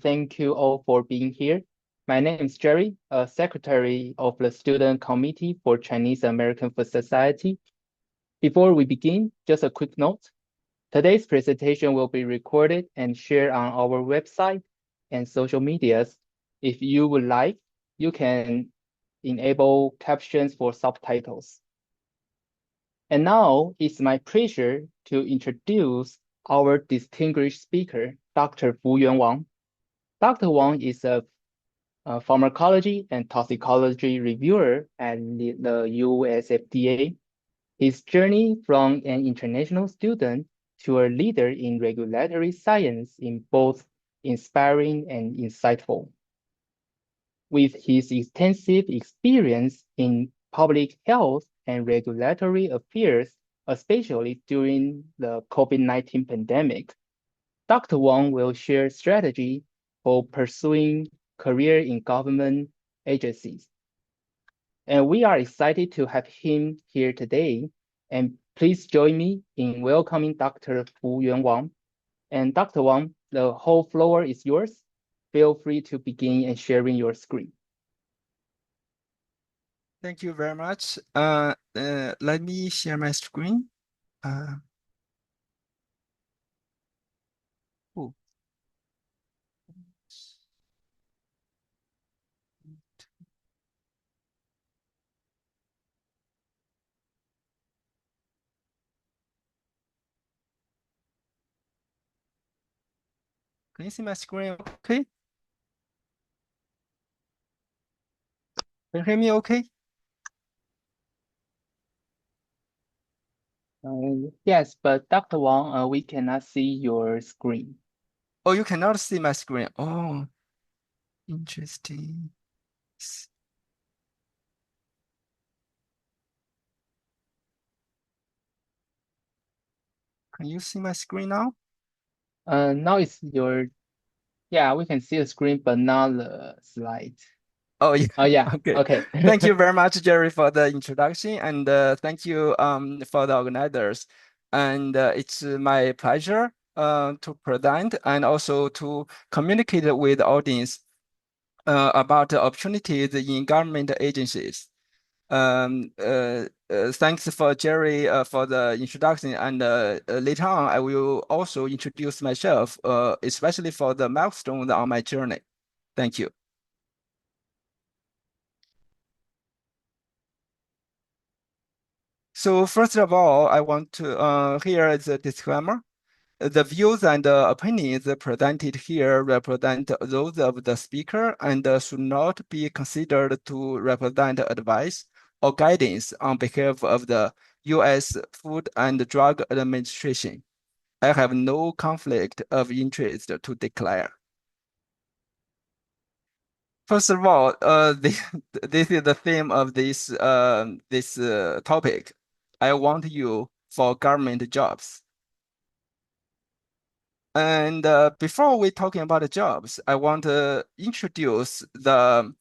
Thank you all for being here. My name is Jerry, a secretary of the Student Committee for Chinese American Food Society. Before we begin, just a quick note. Today's presentation will be recorded and shared on our website and social medias. If you would like, you can enable captions for subtitles. And now it's my pleasure to introduce our distinguished speaker, Dr. Fuyuan Wang. Dr. Wang is a pharmacology and toxicology reviewer at the USFDA. His journey from an international student to a leader in regulatory science is both inspiring and insightful. With his extensive experience in public health and regulatory affairs, especially during the COVID-19 pandemic, Dr. Wang will share strategy for pursuing career in government agencies. And we are excited to have him here today. And please join me in welcoming Dr. Fuyuan Wang. And Dr. Wang, the whole floor is yours. Feel free to begin and sharing your screen. Thank you very much. Let me share my screen. Oh. Can you see my screen okay? Can you hear me okay? Yes, but Dr. Wang, we cannot see your screen. Oh, you cannot see my screen. Oh, interesting. Can you see my screen now? Now it's yeah, we can see the screen, but not the slide. Oh, yeah. Oh, yeah. Okay. Okay. Thank you very much, Jerry, for the introduction, and thank you for the organizers. And it's my pleasure to present and also to communicate with the audience about the opportunities in government agencies. Thanks for Jerry for the introduction, and later on I will also introduce myself, especially for the milestones on my journey. Thank you. So first of all, I want to here is a disclaimer. The views and opinions presented here represent those of the speaker and should not be considered to represent advice or guidance on behalf of the U.S. Food and Drug Administration. I have no conflict of interest to declare. First of all, this is the theme of this topic. I want you for government jobs. And before we talking about the jobs, I want to introduce the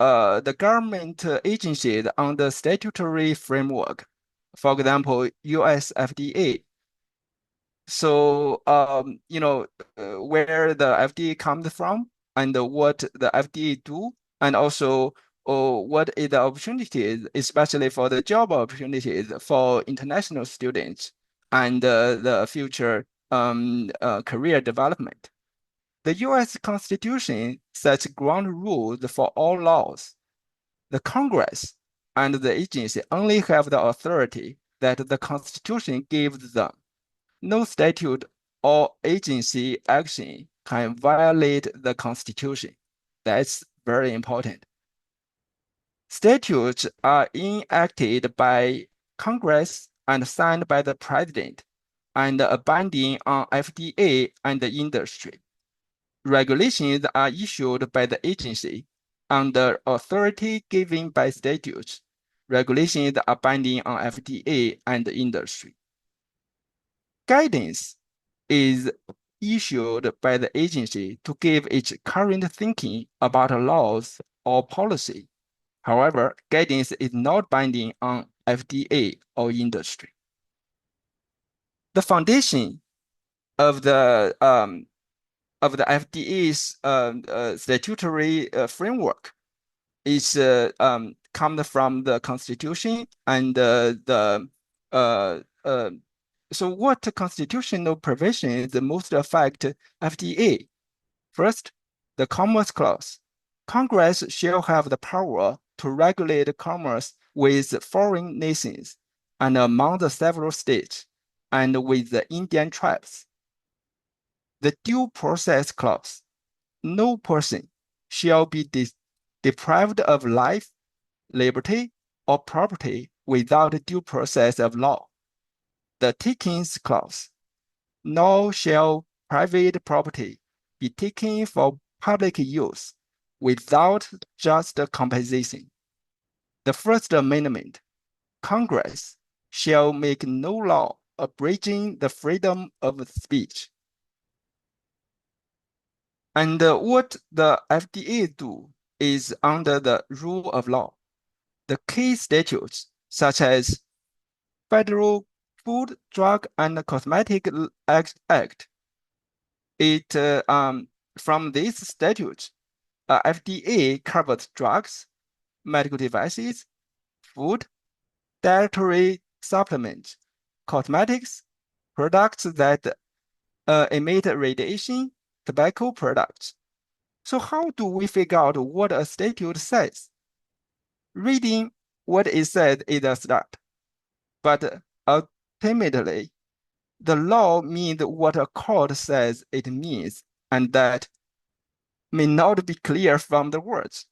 government agencies on the statutory framework. For example, US FDA. So you know where the FDA comes from and what the FDA do, and also what is the opportunities, especially for the job opportunities for international students and the future career development. The US Constitution sets ground rules for all laws. The Congress and the agency only have the authority that the Constitution gives them. No statute or agency action can violate the Constitution. That's very important. Statutes are enacted by Congress and signed by the President and are binding on FDA and the industry. Regulations are issued by the agency under authority given by statutes. Regulations are binding on FDA and the industry. Guidance is issued by the agency to give its current thinking about laws or policy. However, guidance is not binding on FDA or industry. The foundation of the of the FDA's statutory framework is comes from the Constitution and so what constitutional provisions most affect FDA? First, the Commerce Clause. Congress shall have the power to regulate commerce with foreign nations and among the several states and with the Indian tribes. The Due Process Clause. No person shall be deprived of life, liberty, or property without due process of law. The Takings Clause. Nor shall private property be taken for public use without just compensation. The First Amendment. Congress shall make no law abridging the freedom of speech. And what the FDA do is under the rule of law. The key statutes, such as Federal Food, Drug, and Cosmetic Act, from this statute, FDA covers drugs, medical devices, food, dietary supplements, cosmetics, products that emit radiation, tobacco products. So how do we figure out what a statute says? Reading what it said is a start, but ultimately, the law means what a court says it means, and that may not be clear from the words,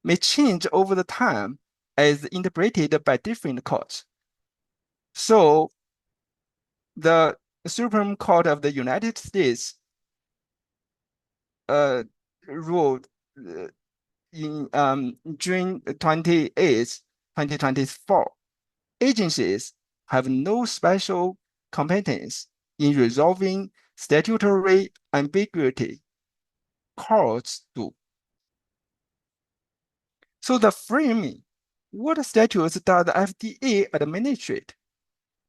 may change over the time as interpreted by different courts. So the Supreme Court of the United States ruled in June 28, 2024, agencies have no special competence in resolving statutory ambiguity. Courts do. So the framing, what statutes does the FDA administrate?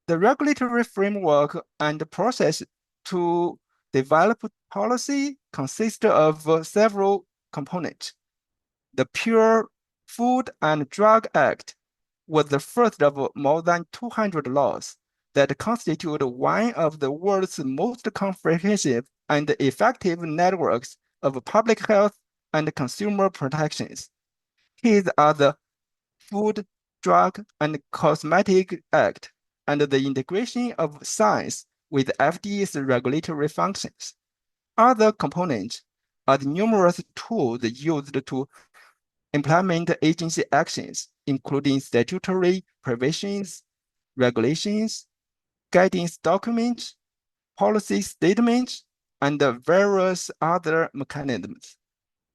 The regulatory framework and process to develop policy consist of several components. The Pure Food and Drug Act was the first of more than 200 laws that constitute one of the world's most comprehensive and effective networks of public health and consumer protections. These are the Food, Drug, and Cosmetic Act and the integration of science with FDA's regulatory functions. Other components are the numerous tools used to implement agency actions, including statutory provisions, regulations, guidance documents, policy statements, and various other mechanisms.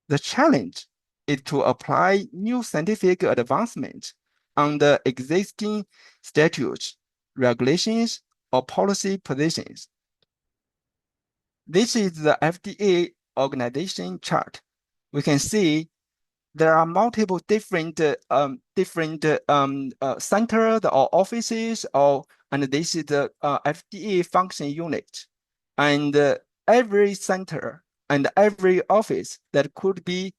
The challenge is to apply new scientific advancements on the existing statutes, regulations, or policy positions. This is the FDA organization chart. We can see there are multiple different centers or offices, and this is the FDA function unit. And every center and every office that could be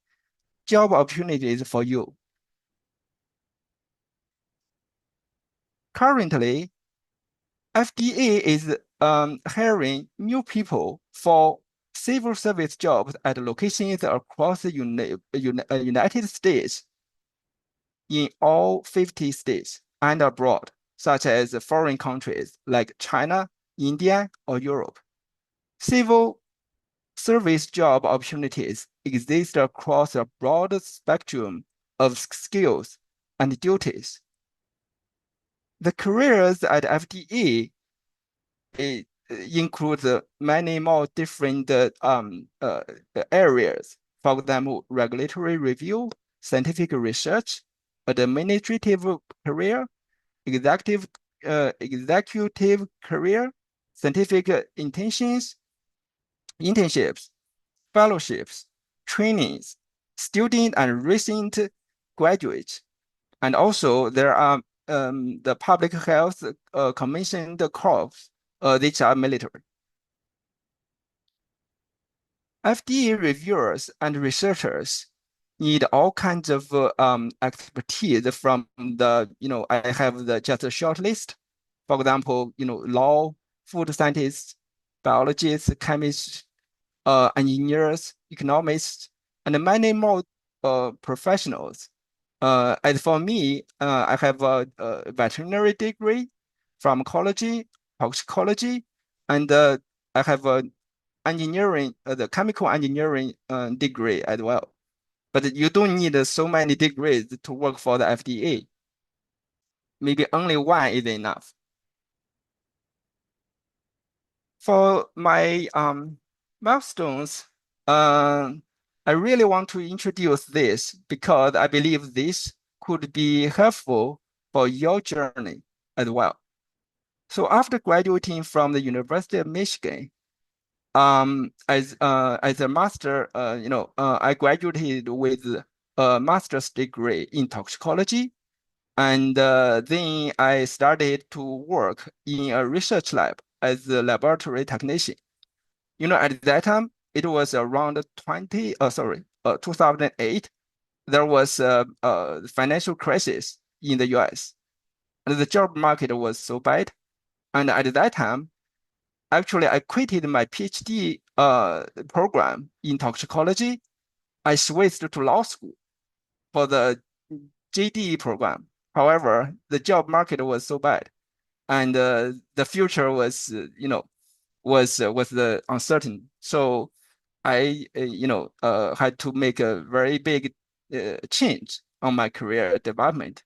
job opportunities for you. Currently, FDA is hiring new people for civil service jobs at locations across the United States in all 50 states and abroad, such as foreign countries like China, India, or Europe. Civil service job opportunities exist across a broad spectrum of skills and duties. The careers at FDA include many more different areas. For example, regulatory review, scientific research, administrative career, executive career, scientific internships, fellowships, trainings, student and recent graduates. And also there are the public health commissioned corps, which are military. FDA reviewers and researchers need all kinds of expertise from I have just a short list. For example, law, food scientists, biologists, chemists, engineers, economists, and many more professionals. As for me, I have a veterinary degree, pharmacology, toxicology, and I have a engineering, the chemical engineering degree as well. But you don't need so many degrees to work for the FDA. Maybe only one is enough. For my milestones, I really want to introduce this because I believe this could be helpful for your journey as well. So after graduating from the University of Michigan, as a master, I graduated with a master's degree in toxicology, and then I started to work in a research lab as a laboratory technician. At that time, it was around 2008. There was a financial crisis in the US, and the job market was so bad. And at that time, actually, I quitted my PhD program in toxicology. I switched to law school for the JD program. However, the job market was so bad, and the future was, was the uncertain. So I, had to make a very big change on my career development.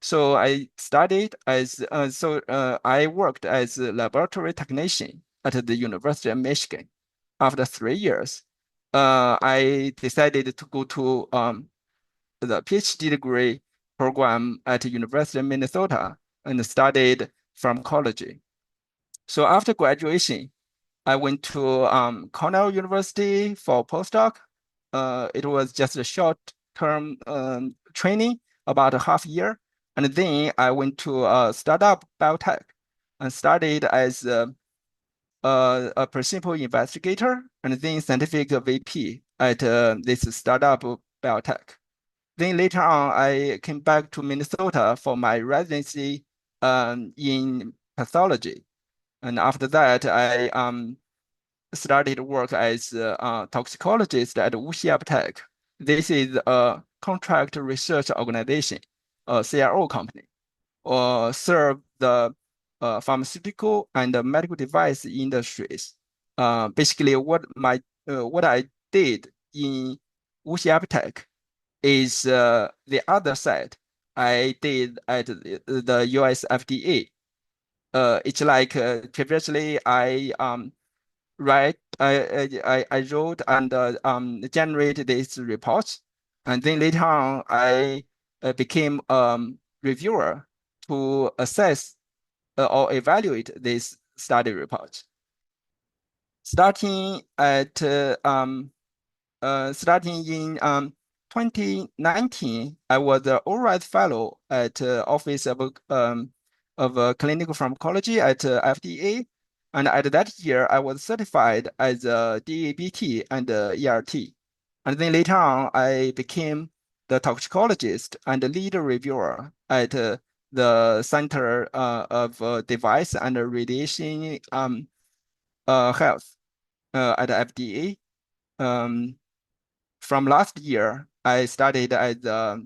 So I studied I worked as a laboratory technician at the University of Michigan. After 3 years, I decided to go to the PhD degree program at the University of Minnesota and studied pharmacology. So after graduation, I went to Cornell University for postdoc. It was just a short-term training, about a half year. And then I went to a startup biotech and started as a principal investigator and then scientific VP at this startup biotech. Then later on, I came back to Minnesota for my residency in pathology. And after that, I started work as a toxicologist at WuXi AppTec. This is a contract research organization, a CRO company, serve the pharmaceutical and medical device industries. Basically, what I did in WuXi AppTec is the other side I did at the US FDA. It's like previously I wrote and generated this report, and then later on I became reviewer to assess or evaluate this study report. Starting in 2019, I was the ORISE Fellow at Office of Clinical Pharmacology at FDA. And at that year, I was certified as a DABT and ERT. And then later on, I became the toxicologist and the lead reviewer at the Center of Device and Radiation Health at FDA. From last year, I studied as a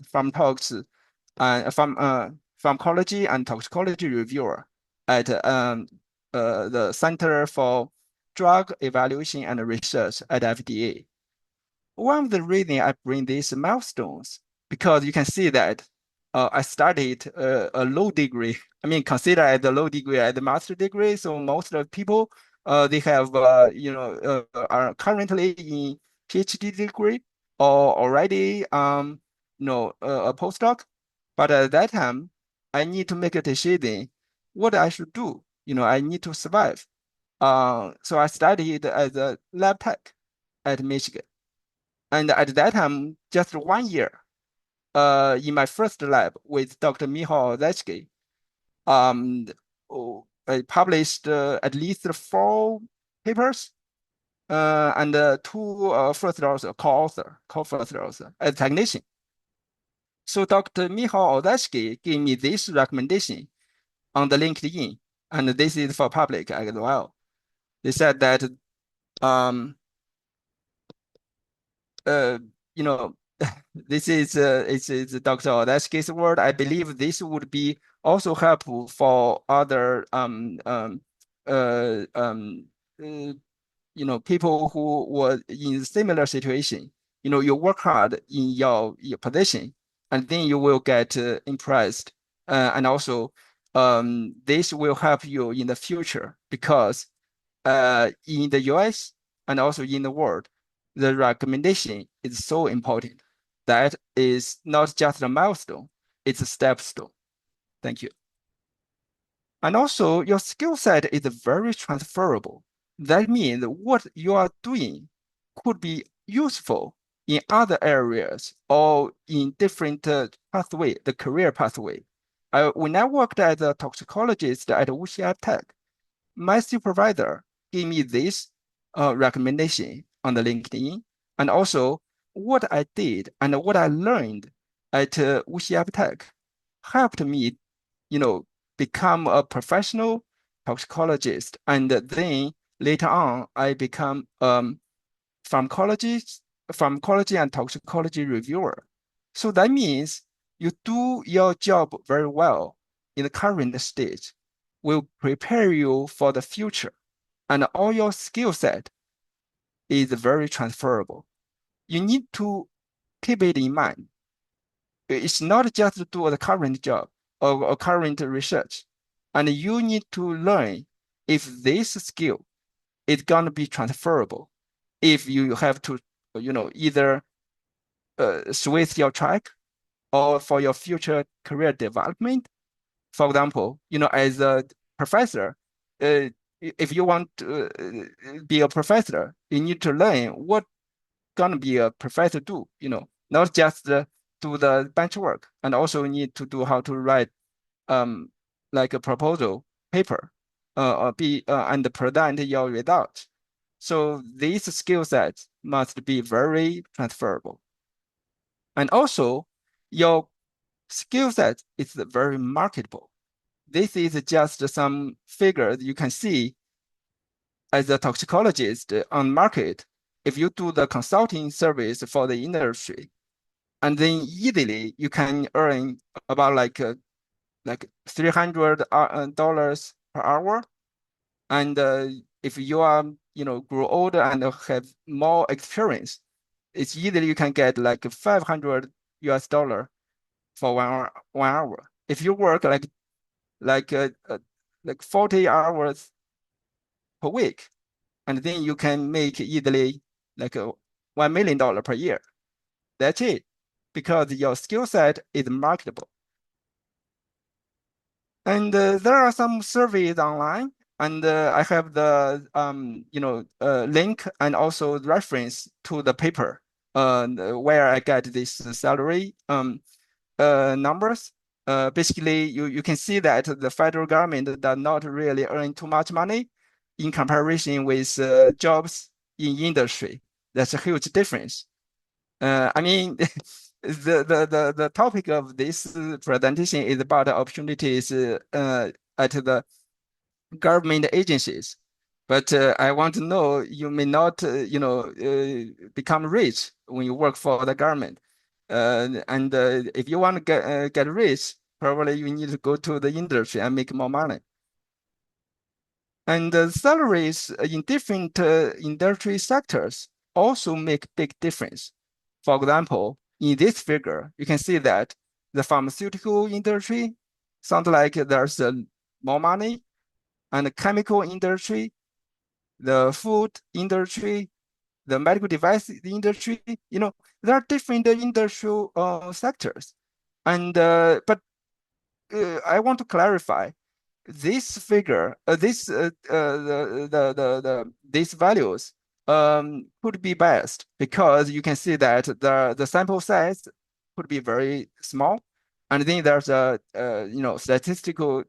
pharmacology and toxicology reviewer at the Center for Drug Evaluation and Research at FDA. One of the reasons I bring these milestones, because you can see that I studied a low degree. I mean, consider as a low degree as a master degree. So most of the people, they have, are currently in PhD degree or already, a postdoc. But at that time, I need to make a decision what I should do. I need to survive. So I studied as a lab tech at Michigan. And at that time, just 1 year, in my first lab with Dr. Michal Zetsky, I published at least 4 papers. and two first author, co-first author as technician. So Dr. Michał Oleszki gave me this recommendation on the LinkedIn, and this is for public as well. They said that, you know, this is it's Dr. Oleszki's word. I believe this would be also helpful for other people who were in similar situation. You work hard in your position, and then you will get impressed. And also, this will help you in the future because in the US and also in the world, the recommendation is so important. That is not just a milestone, it's a stepstone. Thank you. And also, your skill set is very transferable. That means what you are doing could be useful in other areas or in different pathway, the career pathway. When I worked as a toxicologist at WuXi AppTec, my supervisor gave me this recommendation on the LinkedIn, and also what I did and what I learned at WuXi AppTec helped me, become a professional toxicologist, and then later on I become pharmacology and toxicology reviewer. So that means you do your job very well in the current stage will prepare you for the future, and all your skill set is very transferable. You need to keep it in mind. It's not just to do the current job or current research, and you need to learn if this skill is gonna be transferable. If you have to, either switch your track or for your future career development. For example, as a professor, if you want to be a professor, you need to learn what gonna be a professor do, not just do the bench work, and also need to do how to write like a proposal paper and present your results. So these skill sets must be very transferable. And also, your skill set is very marketable. This is just some figures you can see as a toxicologist on market. If you do the consulting service for the industry, and then easily you can earn about like $300 per hour. And if you are, grow older and have more experience, it's easily you can get like $500 for 1 hour. If you work like 40 hours per week, and then you can make easily like $1 million per year. That's it, because your skill set is marketable. And there are some surveys online, and I have the link and also reference to the paper where I get this salary numbers. Basically, you can see that the federal government does not really earn too much money in comparison with jobs in industry. That's a huge difference. I mean, the topic of this presentation is about opportunities at the government agencies. But I want to know, you may not, become rich when you work for the government. And if you want to get rich, probably you need to go to the industry and make more money. And the salaries in different industry sectors also make big difference. For example, in this figure, you can see that the pharmaceutical industry sounds like there's more money, and the chemical industry, the food industry, the medical device industry, there are different industrial sectors. And but I want to clarify this figure, these values could be biased, because you can see that the sample size could be very small, and then there's a statistical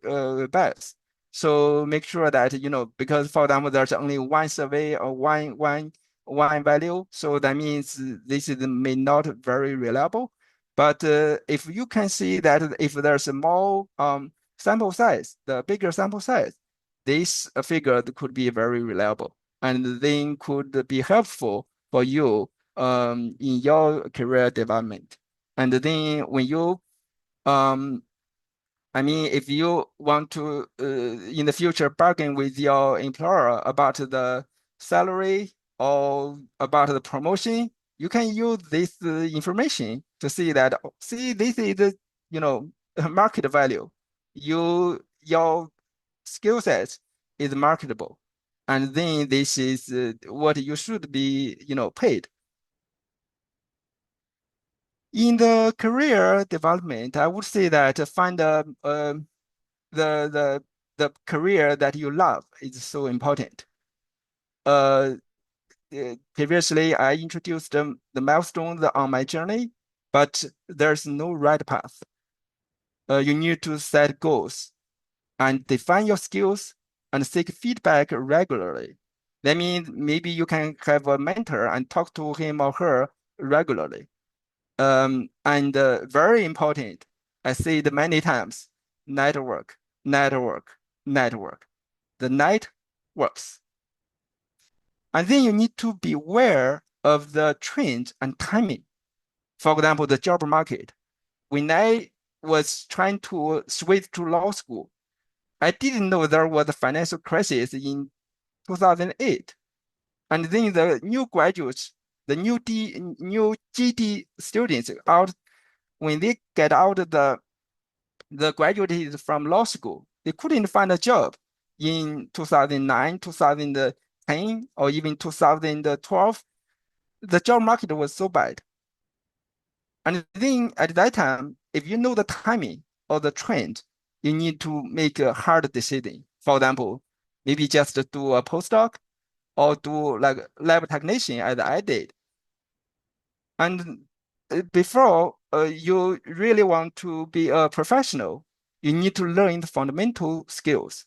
bias. So make sure that, because for example, there's only one survey or one value. So that means this is may not very reliable. But if you can see that if there's a more sample size, the bigger sample size, this figure could be very reliable and then could be helpful for you in your career development. And then when you if you want to in the future bargain with your employer about the salary or about the promotion, you can use this information to see that, oh, see, this is the, market value. Your skill set is marketable, and then this is what you should be, paid. In the career development, I would say that find the the career that you love is so important. Previously, I introduced the milestones on my journey, but there's no right path. You need to set goals and define your skills and seek feedback regularly. That means maybe you can have a mentor and talk to him or her regularly. And very important, I say it many times, network, network, network. The night works. And then you need to be aware of the trends and timing. For example, the job market. When I was trying to switch to law school, I didn't know there was a financial crisis in 2008. And then the new graduates, the new GD students out, when they get out of the graduates from law school, they couldn't find a job in 2009, 2010, or even 2012. The job market was so bad. And then at that time, if you know the timing or the trend, you need to make a hard decision. For example, maybe just do a postdoc or do like lab technician as I did. And before you really want to be a professional, you need to learn the fundamental skills,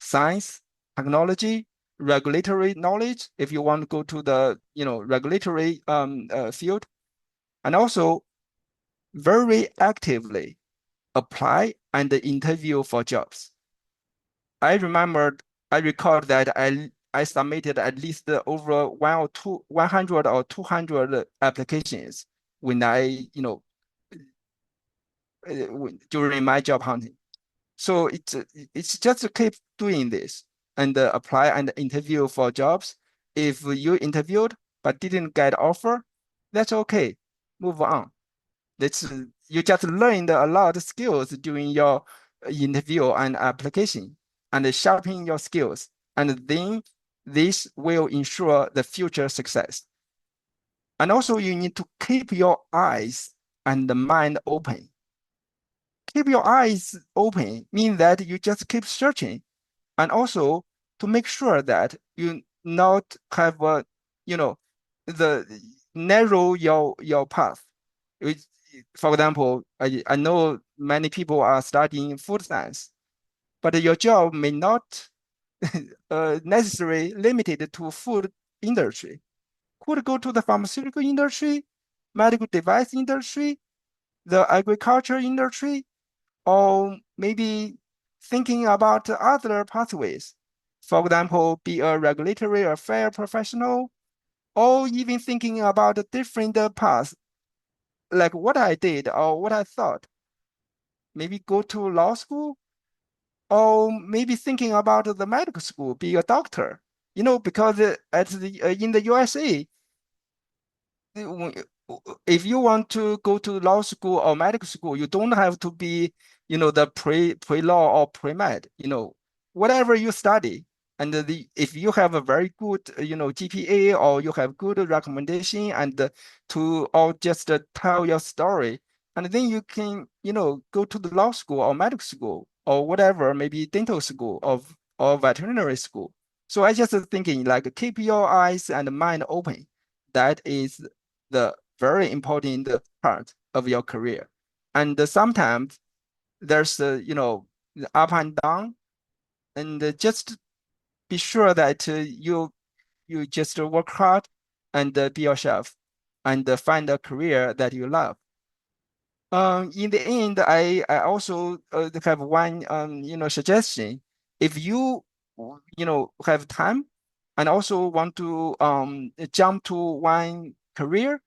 science, technology, regulatory knowledge, if you want to go to the regulatory field, and also very actively apply and interview for jobs. I remembered, I recall that I submitted at least over 100 or 200 applications when during my job hunting. So it's just to keep doing this and apply and interview for jobs. If you interviewed but didn't get offer, that's okay. Move on. That's you just learned a lot of skills during your interview and application and sharpen your skills. And then this will ensure the future success. And also you need to keep your eyes and the mind open. Keep your eyes open means that you just keep searching, and also to make sure that you not have the narrow your path. For example, I know many people are studying food science, but your job may not necessarily limited to food industry. Could go to the pharmaceutical industry, medical device industry, the agriculture industry, or maybe thinking about other pathways. For example, be a regulatory affair professional, or even thinking about a different paths, like what I did or what I thought. Maybe go to law school, or maybe thinking about the medical school, be a doctor. Because in the USA, if you want to go to law school or medical school, you don't have to be, the pre-law or pre-med, whatever you study. And if you have a very good, GPA, or you have good recommendation and or just tell your story, and then you can, go to the law school or medical school or whatever, maybe dental school or veterinary school. So I just thinking like keep your eyes and mind open. That is the very important part of your career. And sometimes there's the up and down. and just be sure that you just work hard and be yourself and find a career that you love. In the end, I also have one suggestion. If have time and also want to jump to one career,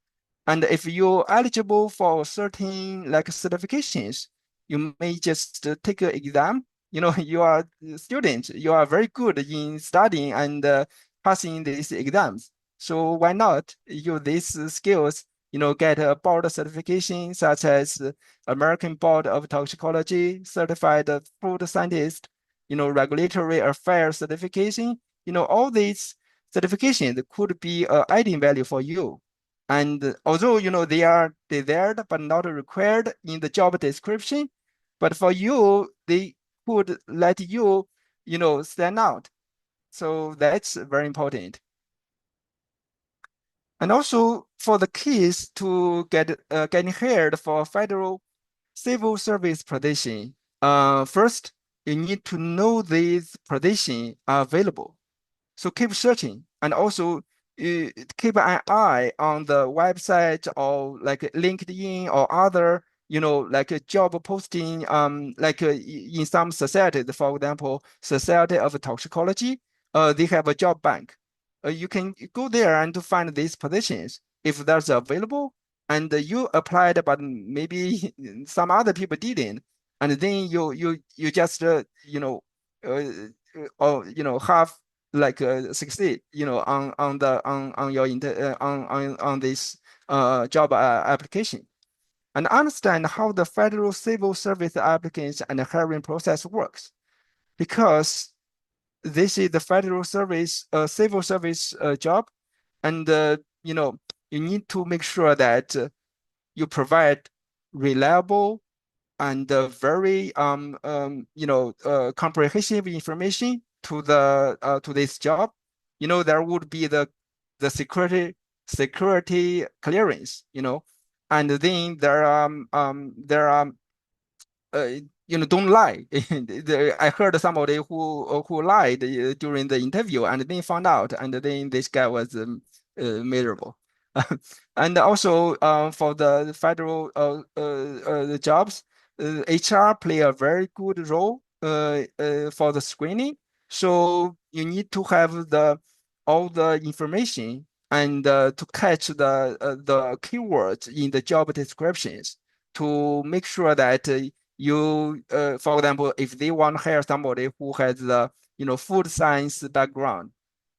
and if you're eligible for certain like certifications, you may just take an exam. You are a student, you are very good in studying and passing these exams. So why not use these skills, get a board certification such as American Board of Toxicology, Certified Food Scientist, regulatory affairs certification. All these certifications could be adding value for you. And although, they are desired but not required in the job description, but for you, they could let you, stand out. So that's very important. And also for the kids to getting hired for federal civil service position, first you need to know these positions are available. So keep searching, and also keep an eye on the website or like LinkedIn or other, like a job posting, like in some societies, for example, Society of Toxicology, they have a job bank. You can go there and to find these positions if that's available, and you applied, but maybe some other people didn't, and then you just or have like succeed on your on this job application, and understand how the federal civil service applicants and hiring process works, because this is the federal service civil service job, and you need to make sure that you provide reliable and very comprehensive information to this job. There would be the security clearance, and then there are don't lie. I heard somebody who lied during the interview and then found out, and then this guy was miserable. And also for the federal jobs, HR play a very good role for the screening. So you need to have all the information and to catch the keywords in the job descriptions to make sure that for example, if they want to hire somebody who has the food science background,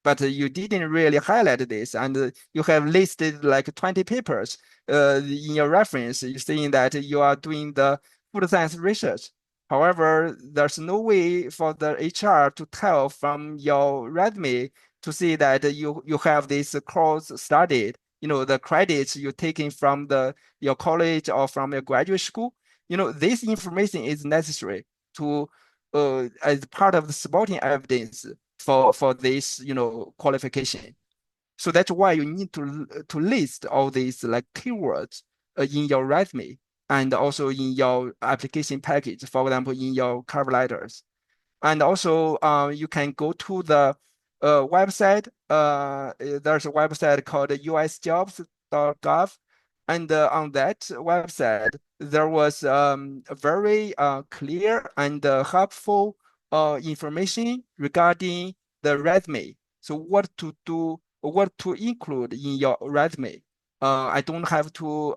but you didn't really highlight this, and you have listed like 20 papers in your reference, you're saying that you are doing the food science research. However, there's no way for the HR to tell from your resume to see that you have this course studied, the credits you're taking from your college or from your graduate school. This information is necessary to as part of the supporting evidence for this qualification. So that's why you need to list all these like keywords in your resume and also in your application package, for example, in your cover letters. And also you can go to the website. There's a website called usjobs.gov, and on that website there was a very clear and helpful information regarding the resume. So what to do, what to include in your resume. I don't have to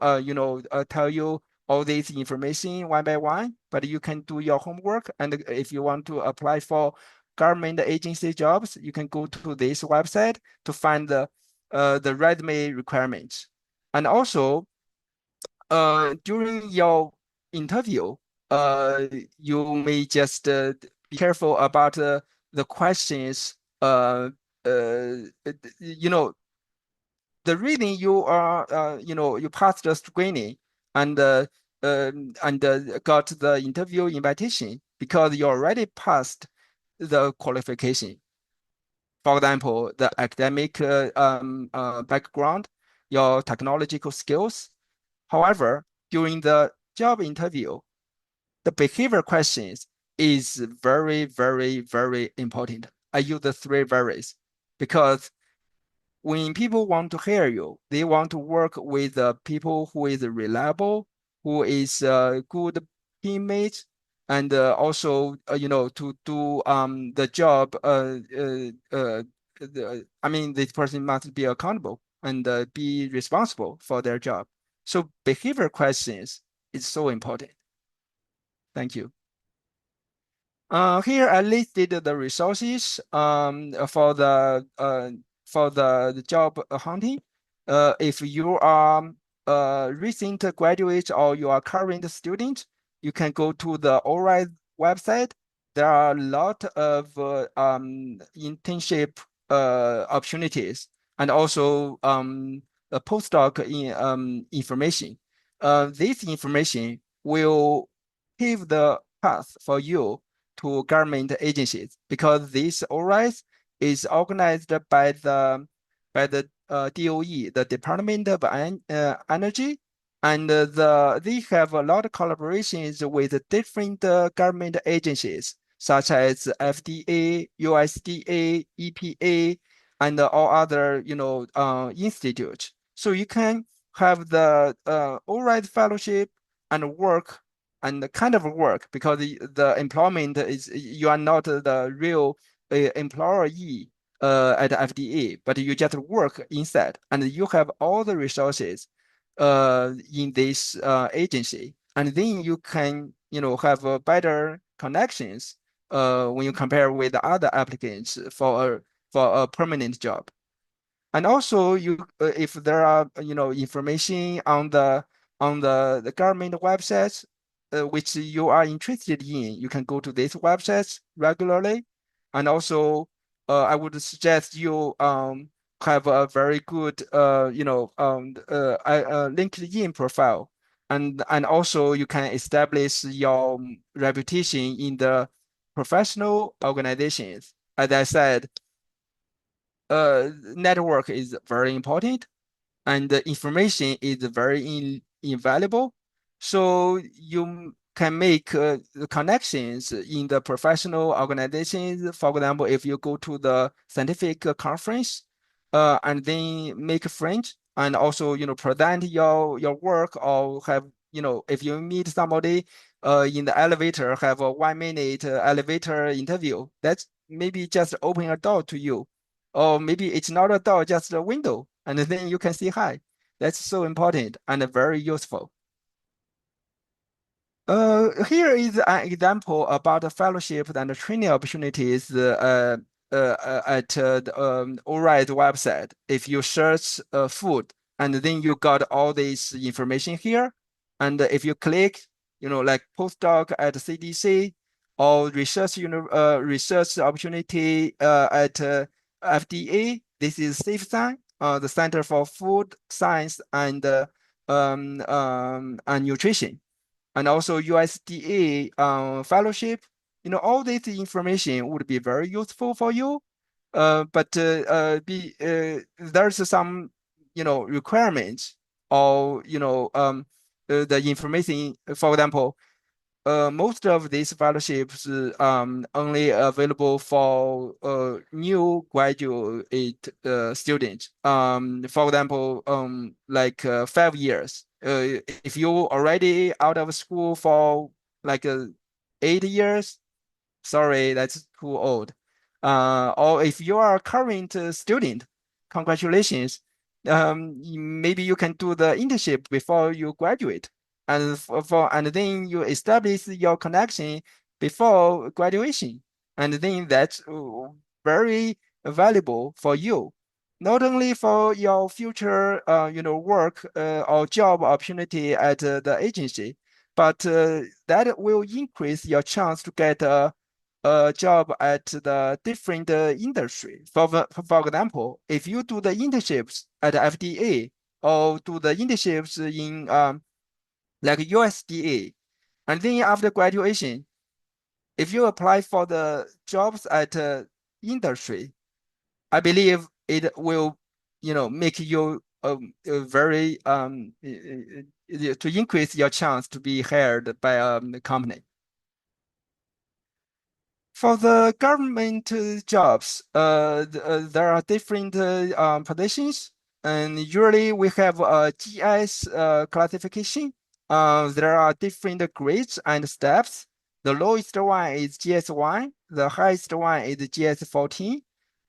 tell you all this information one by one, but you can do your homework. And if you want to apply for government agency jobs, you can go to this website to find the resume requirements. And also, during your interview, you may just be careful about the questions. The reason you are, you passed the screening and got the interview invitation because you already passed the qualification. For example, the academic background, your technological skills. However, during the job interview, the behavior questions is very, very, very important. I use the three varies because when people want to hire you, they want to work with people who is reliable, who is a good teammate, and also to do the job. I mean, this person must be accountable and be responsible for their job. So behavior questions is so important. Thank you. Here I listed the resources for the job hunting. If you are a recent graduate or you are current student, you can go to the ORISE website. There are a lot of internship opportunities and also a postdoc information. This information will pave the path for you to government agencies because this ORISE is organized by the DOE, the Department of Energy, and they have a lot of collaborations with different government agencies such as FDA, USDA, EPA, and all other institutes. So you can have the ORISE fellowship and work and the kind of work because the employment is you are not the real employee at FDA, but you just work inside and you have all the resources in this agency, and then you can have better connections when you compare with other applicants for a permanent job. And also, if there are information on the government websites which you are interested in, you can go to these websites regularly. And also, I would suggest you have a very good LinkedIn profile, and also you can establish your reputation in the professional organizations. As I said, network is very important and the information is very invaluable. So you can make connections in the professional organizations. For example, if you go to the scientific conference and then make friends and also present your work or have if you meet somebody in the elevator, have a 1 minute elevator interview. That's maybe just open a door to you, or maybe it's not a door, just a window, and then you can say hi. That's so important and very useful. Here is an example about the fellowship and the training opportunities at the ORISE website. If you search food and then you got all this information here, and if you click, like postdoc at CDC or research opportunity at FDA, this is SafeSign, the Center for Food Science and Nutrition, and also USDA fellowship. All this information would be very useful for you. But there's some, requirements or, the information. For example, most of these fellowships only available for new graduate students. For example, like 5 years. If you already out of school for like 8 years, sorry, that's too old. Or if you are a current student, congratulations. Maybe you can do the internship before you graduate, and then you establish your connection before graduation, and then that's very valuable for you, not only for your future, work or job opportunity at the agency, but that will increase your chance to get a job at the different industry. For example, if you do the internships at FDA or do the internships in like USDA, and then after graduation, if you apply for the jobs at industry, I believe it will, make you very to increase your chance to be hired by a company. For the government jobs, there are different positions, and usually we have a GS classification. There are different grades and steps. The lowest one is GS1, the highest one is GS14.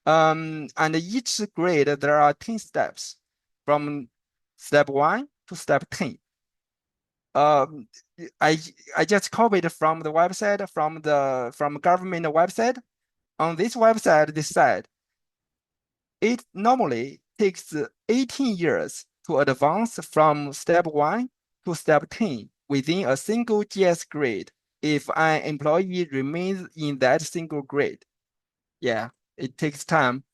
And each grade there are 10 steps from step 1 to step 10. Um, I just copied from the website, from government website. On this website, they said it normally takes 18 years to advance from step 1 to step 10 within a single GS grade if an employee remains in that single grade. Yeah, it takes time.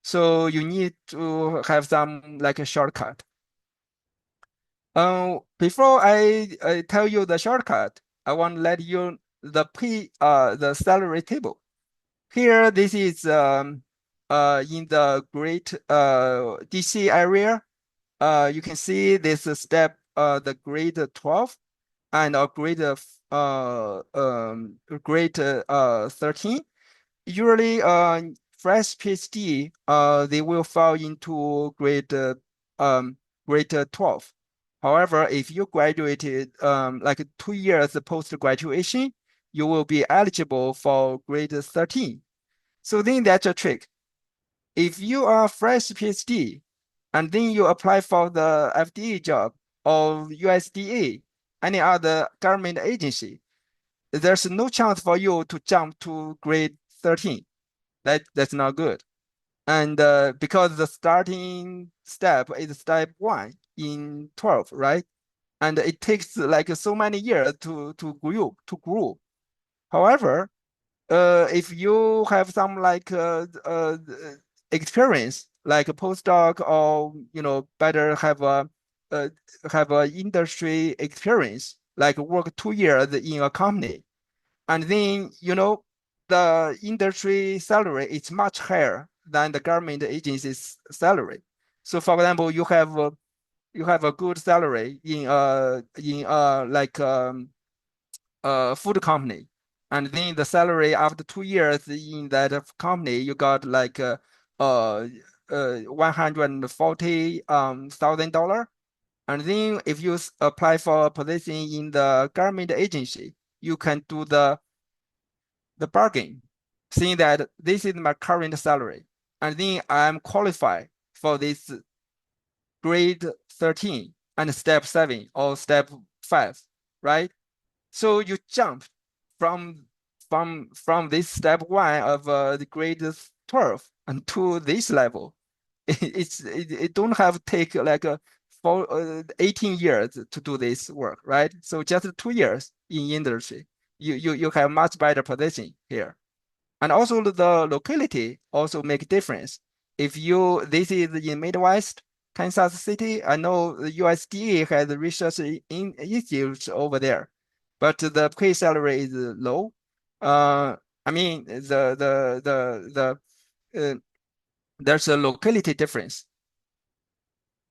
So you need to have some like a shortcut. Before I tell you the shortcut, I want to let you the salary table. Here, this is in the Great DC area. You can see this step the grade 12 and a grade 13. Usually, fresh PhD they will fall into grade 12. However, if you graduated like 2 years post graduation, you will be eligible for grade 13. So then that's a trick. If you are a fresh PhD and then you apply for the FDA job or USDA, any other government agency, there's no chance for you to jump to grade 13. That's not good. And because the starting step is step 1 in 12, right? And it takes like so many years to grow. However, if you have some like experience, like a postdoc, or better uh, have a industry experience, like work 2 years in a company, and then the industry salary is much higher than the government agency's salary. So, for example, you have a good salary in like food company, and then the salary after 2 years in that company, you got like $140,000. And then if you apply for a position in the government agency, you can do the bargain, saying that this is my current salary, and then I'm qualified for this grade 13 and step 7 or step 5, right? So you jump from this step 1 of the grade 12 and to this level. It don't have to take like 18 years to do this work, right? So just 2 years in industry, you have much better position here. And also the locality also make difference. If this is in Midwest, Kansas City, I know the USDA has research institutes over there, but the pay salary is low. I mean, there's a locality difference.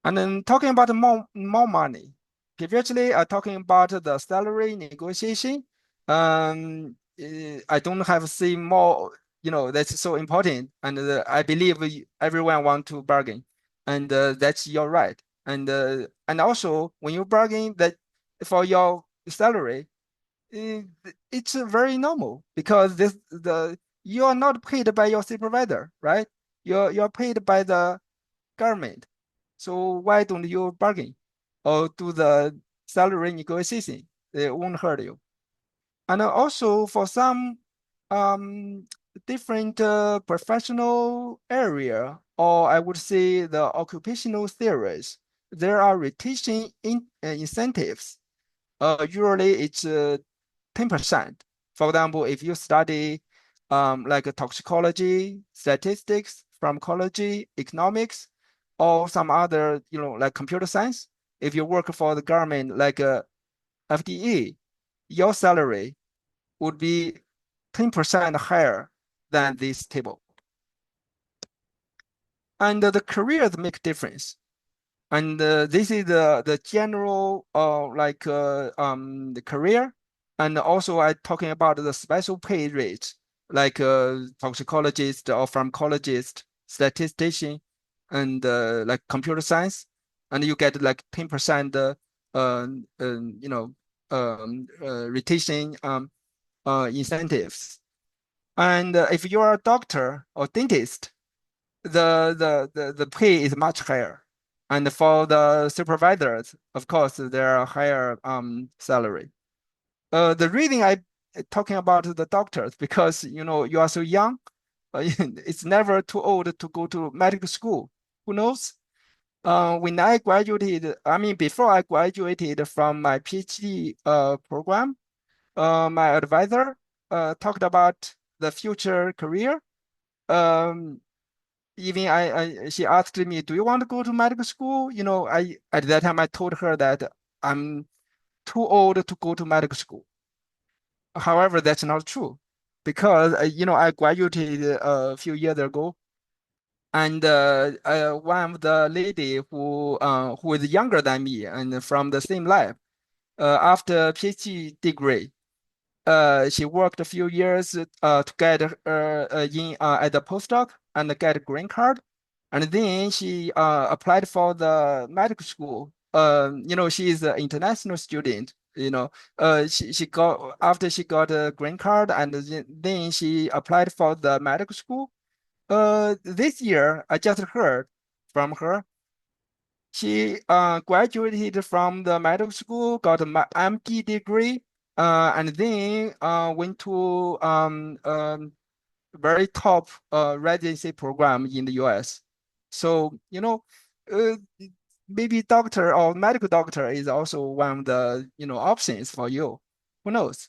And then talking about more money, previously talking about the salary negotiation. I don't have seen more. That's so important, and I believe everyone want to bargain, and that's your right. And also when you bargain that for your salary, it's very normal because you are not paid by your supervisor, right? You're paid by the government. So why don't you bargain or do the salary negotiation? It won't hurt you. And also for some different professional area, or I would say the occupational theories, there are retention incentives. Usually it's 10%. For example, if you study like toxicology, statistics, pharmacology, economics, or some other, like computer science, if you work for the government like FDA, your salary would be 10% higher than this table. And the careers make difference. And this is the general the career. And also I talking about the special pay rate. like a toxicologist or pharmacologist, statistician, and like computer science, and you get like 10% you know retention incentives. And if you are a doctor or dentist, the pay is much higher. And for the supervisors, of course, there are higher salary. The reason I talking about the doctors because you are so young. It's never too old to go to medical school. Who knows? When I graduated, I mean, before I graduated from my PhD program, my advisor talked about the future career. Um, Even she asked me, "Do you want to go to medical school?" I at that time I told her that I'm too old to go to medical school. However, that's not true because I graduated a few years ago, and one of the lady who is younger than me and from the same lab, after PhD degree, she worked a few years to get in as a postdoc and get a green card, and then she applied for the medical school. She is an international student. She got after she got a green card, and then she applied for the medical school. This year I just heard from her. She graduated from the medical school, got a MD degree, and then went to very top residency program in the US. So, uh, maybe doctor or medical doctor is also one of the, options for you. Who knows?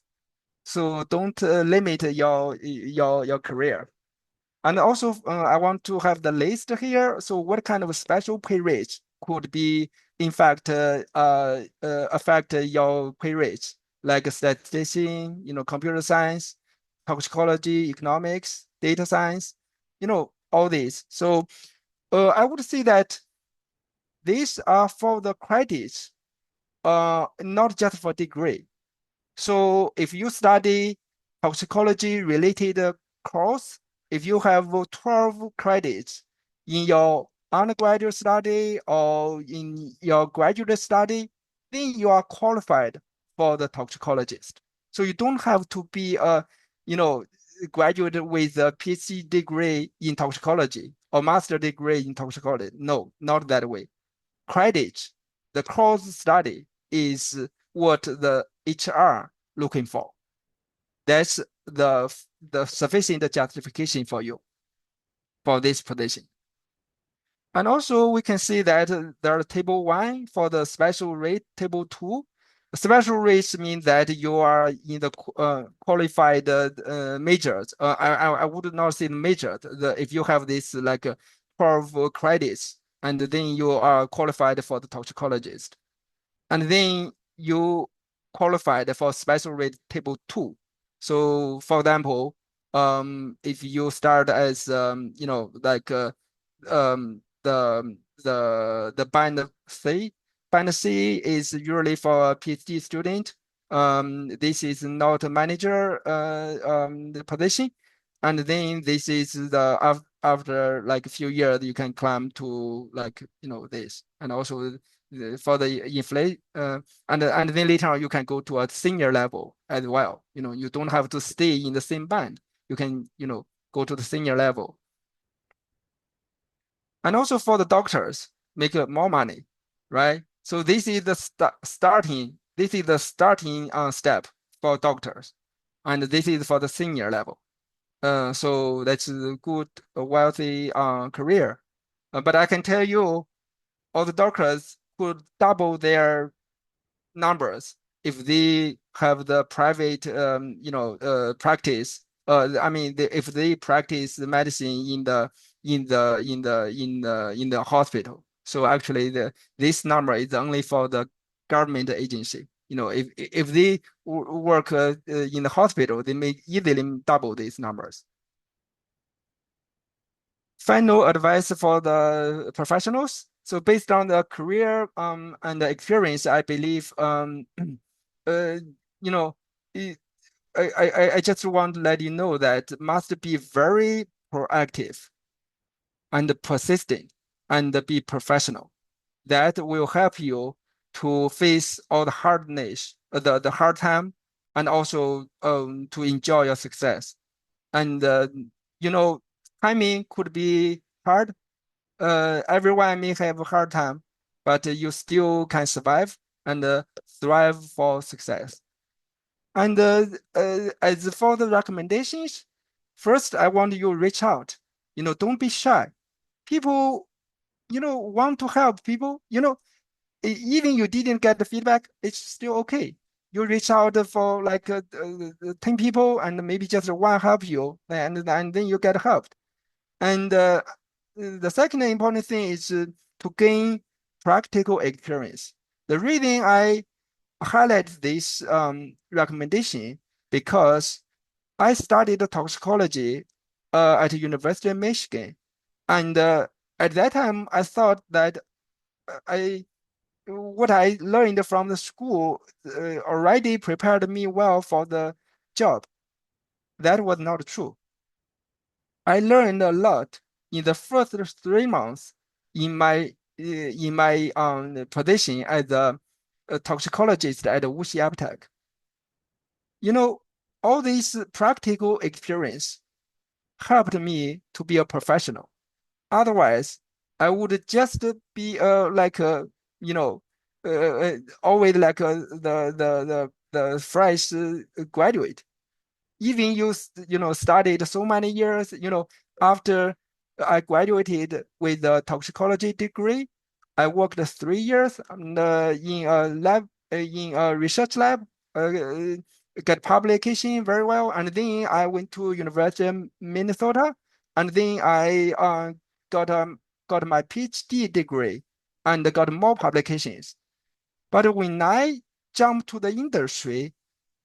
So don't limit your career. And also, I want to have the list here. So what kind of special pay rate could be, in fact, affect your pay rate, like statistician, computer science, toxicology, economics, data science, all these. So I would say that these are for the credits, not just for degree. So if you study toxicology related course, if you have 12 credits in your undergraduate study or in your graduate study, then you are qualified for the toxicologist. So you don't have to be a, graduate with a PhD degree in toxicology or master degree in toxicology. No, not that way. Credit, the course study is what the HR looking for. That's the sufficient justification for you for this position. And also we can see that there are table 1 for the special rate, table 2. Special rates mean that you are in the qualified majors. I would not say major. If you have this like 12 credits, and then you are qualified for the toxicologist. And then you qualified for special rate table 2. So for example, if you start as like the band C is usually for a PhD student. This is not a manager the position, and then this is the after like a few years you can climb to like this, and also for the inflate and then later on you can go to a senior level as well. You don't have to stay in the same band. You can go to the senior level. And also for the doctors, make more money, right? So this is the starting. This is the starting step for doctors, and this is for the senior level. So that's a good, wealthy career. But I can tell you, all the doctors could double their numbers if they have the private, practice. I mean, if they practice the medicine in the hospital. So actually, this number is only for the government agency. If they work in the hospital, they may easily double these numbers. Final advice for the professionals. So based on the career and the experience, I believe uh, you know I just want to let you know that must be very proactive and persistent and be professional. That will help you to face all the hardness, the hard time, and also to enjoy your success. And you know, timing could be hard. Everyone may have a hard time, but you still can survive and thrive for success. And as for the recommendations, first I want you to reach out. Don't be shy. People, want to help people. Even you didn't get the feedback, it's still okay. You reach out for like 10 people and maybe just one help you, and then you get helped. And the second important thing is to gain practical experience. The reason I highlight this recommendation because I studied toxicology at the University of Michigan. And at that time, I thought that I what I learned from the school already prepared me well for the job. That was not true. I learned a lot in the first 3 months in my position as a toxicologist at WuXi AppTec. All this practical experience helped me to be a professional. Otherwise, I would just be like always like the fresh graduate. Even you studied so many years, after I graduated with a toxicology degree, I worked 3 years in a lab, in a research lab, get publication very well, and then I went to University of Minnesota, and then I got got my PhD degree and got more publications. But when I jumped to the industry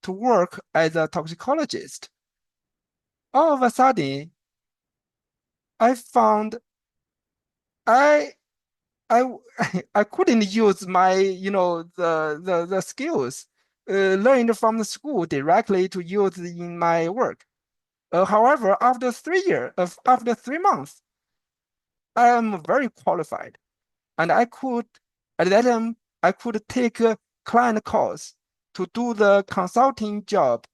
to work as a toxicologist, all of a sudden I found I I I couldn't use my the skills learned from the school directly to use in my work. However, after 3 months, I am very qualified, and at that time I could take client calls to do the consulting job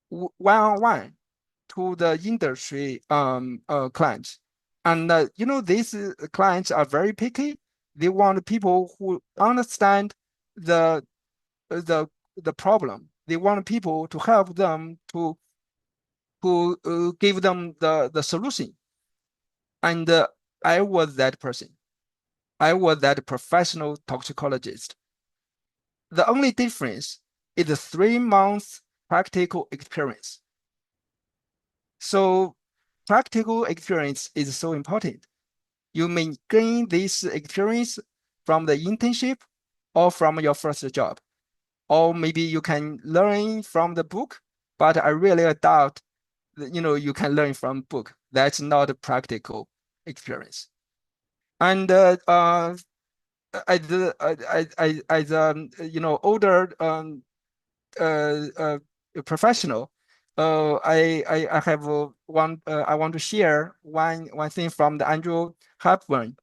one-on-one to the industry clients. And these clients are very picky. They want people who understand the the the problem. They want people to help them to give them the solution. And I was that person. I was that professional toxicologist. The only difference is the 3 months practical experience. So practical experience is so important. You may gain this experience from the internship or from your first job, or maybe you can learn from the book, but I really doubt that, you can learn from book. That's not a practical experience. And as older professional, I have one. I want to share one thing from the Andrew Hepburn.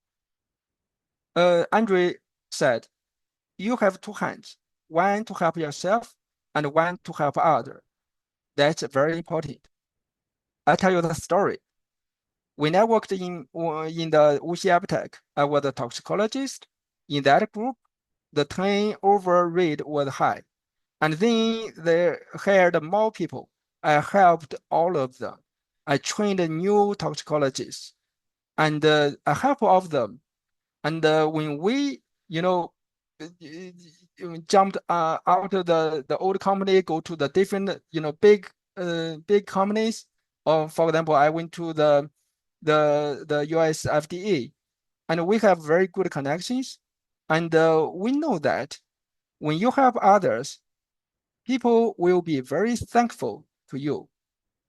Andrew said, "You have two hands, one to help yourself and one to help others. That's very important." I tell you the story. When I worked in the WuXi AppTec, I was a toxicologist. In that group, the turnover rate was high. And then they hired more people. I helped all of them. I trained new toxicologists, and I helped all of them. And when we, jumped out of the old company, go to the different, big companies. Or for example, I went to the US FDA, and we have very good connections. And we know that when you help others, people will be very thankful to you.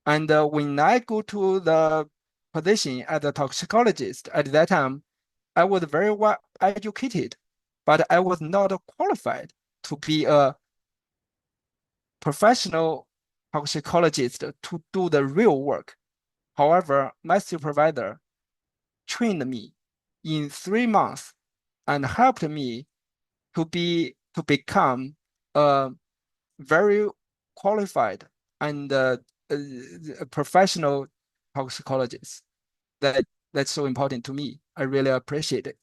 And when I go to the position as a toxicologist at that time, I was very well educated, but I was not qualified to be a professional toxicologist to do the real work. However, my supervisor trained me in 3 months and helped me to become a very qualified and a professional toxicologist. That's so important to me. I really appreciate it.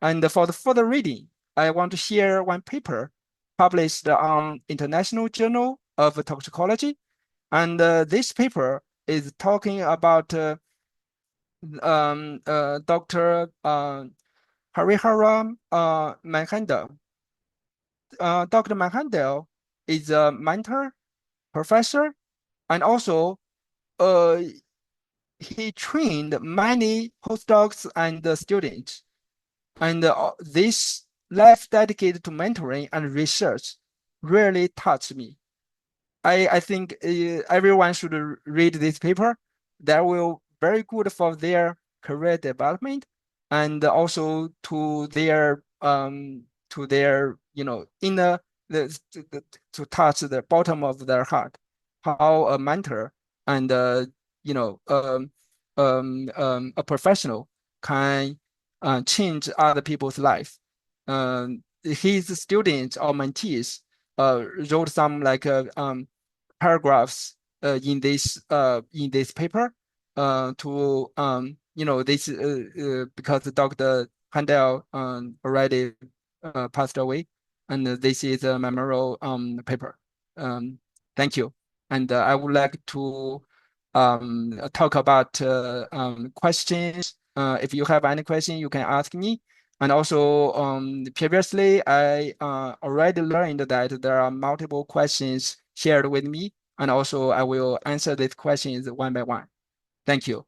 And for the further reading, I want to share one paper published on International Journal of Toxicology. And this paper is talking about Dr. Harihara Manhandel. Dr. Manhandel is a mentor, professor, and also uh, he trained many postdocs and students. And this life dedicated to mentoring and research really touched me. I think everyone should read this paper. That will very good for their career development and also to their inner to touch the bottom of their heart. How a mentor and you know a professional can change other people's life. His students or mentees wrote some like paragraphs in this paper to this because Dr. Handel already passed away, and this is a memorial paper. Thank you, and I would like to talk about questions. If you have any question, you can ask me. And also, previously, I already learned that there are multiple questions shared with me, and also I will answer these questions one by one. Thank you.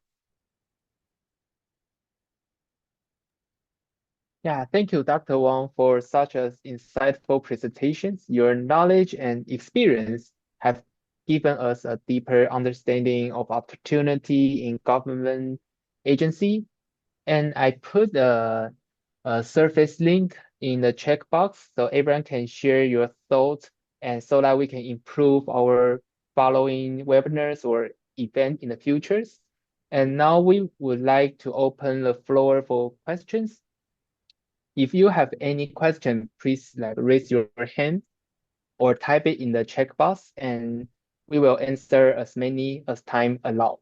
Yeah, thank you, Dr. Wang, for such an insightful presentations. Your knowledge and experience have given us a deeper understanding of opportunity in government agency. And I put a surface link in the checkbox so everyone can share your thoughts and so that we can improve our following webinars or event in the futures. And now we would like to open the floor for questions. If you have any question, please raise your hand or type it in the checkbox and we will answer as many as time allowed.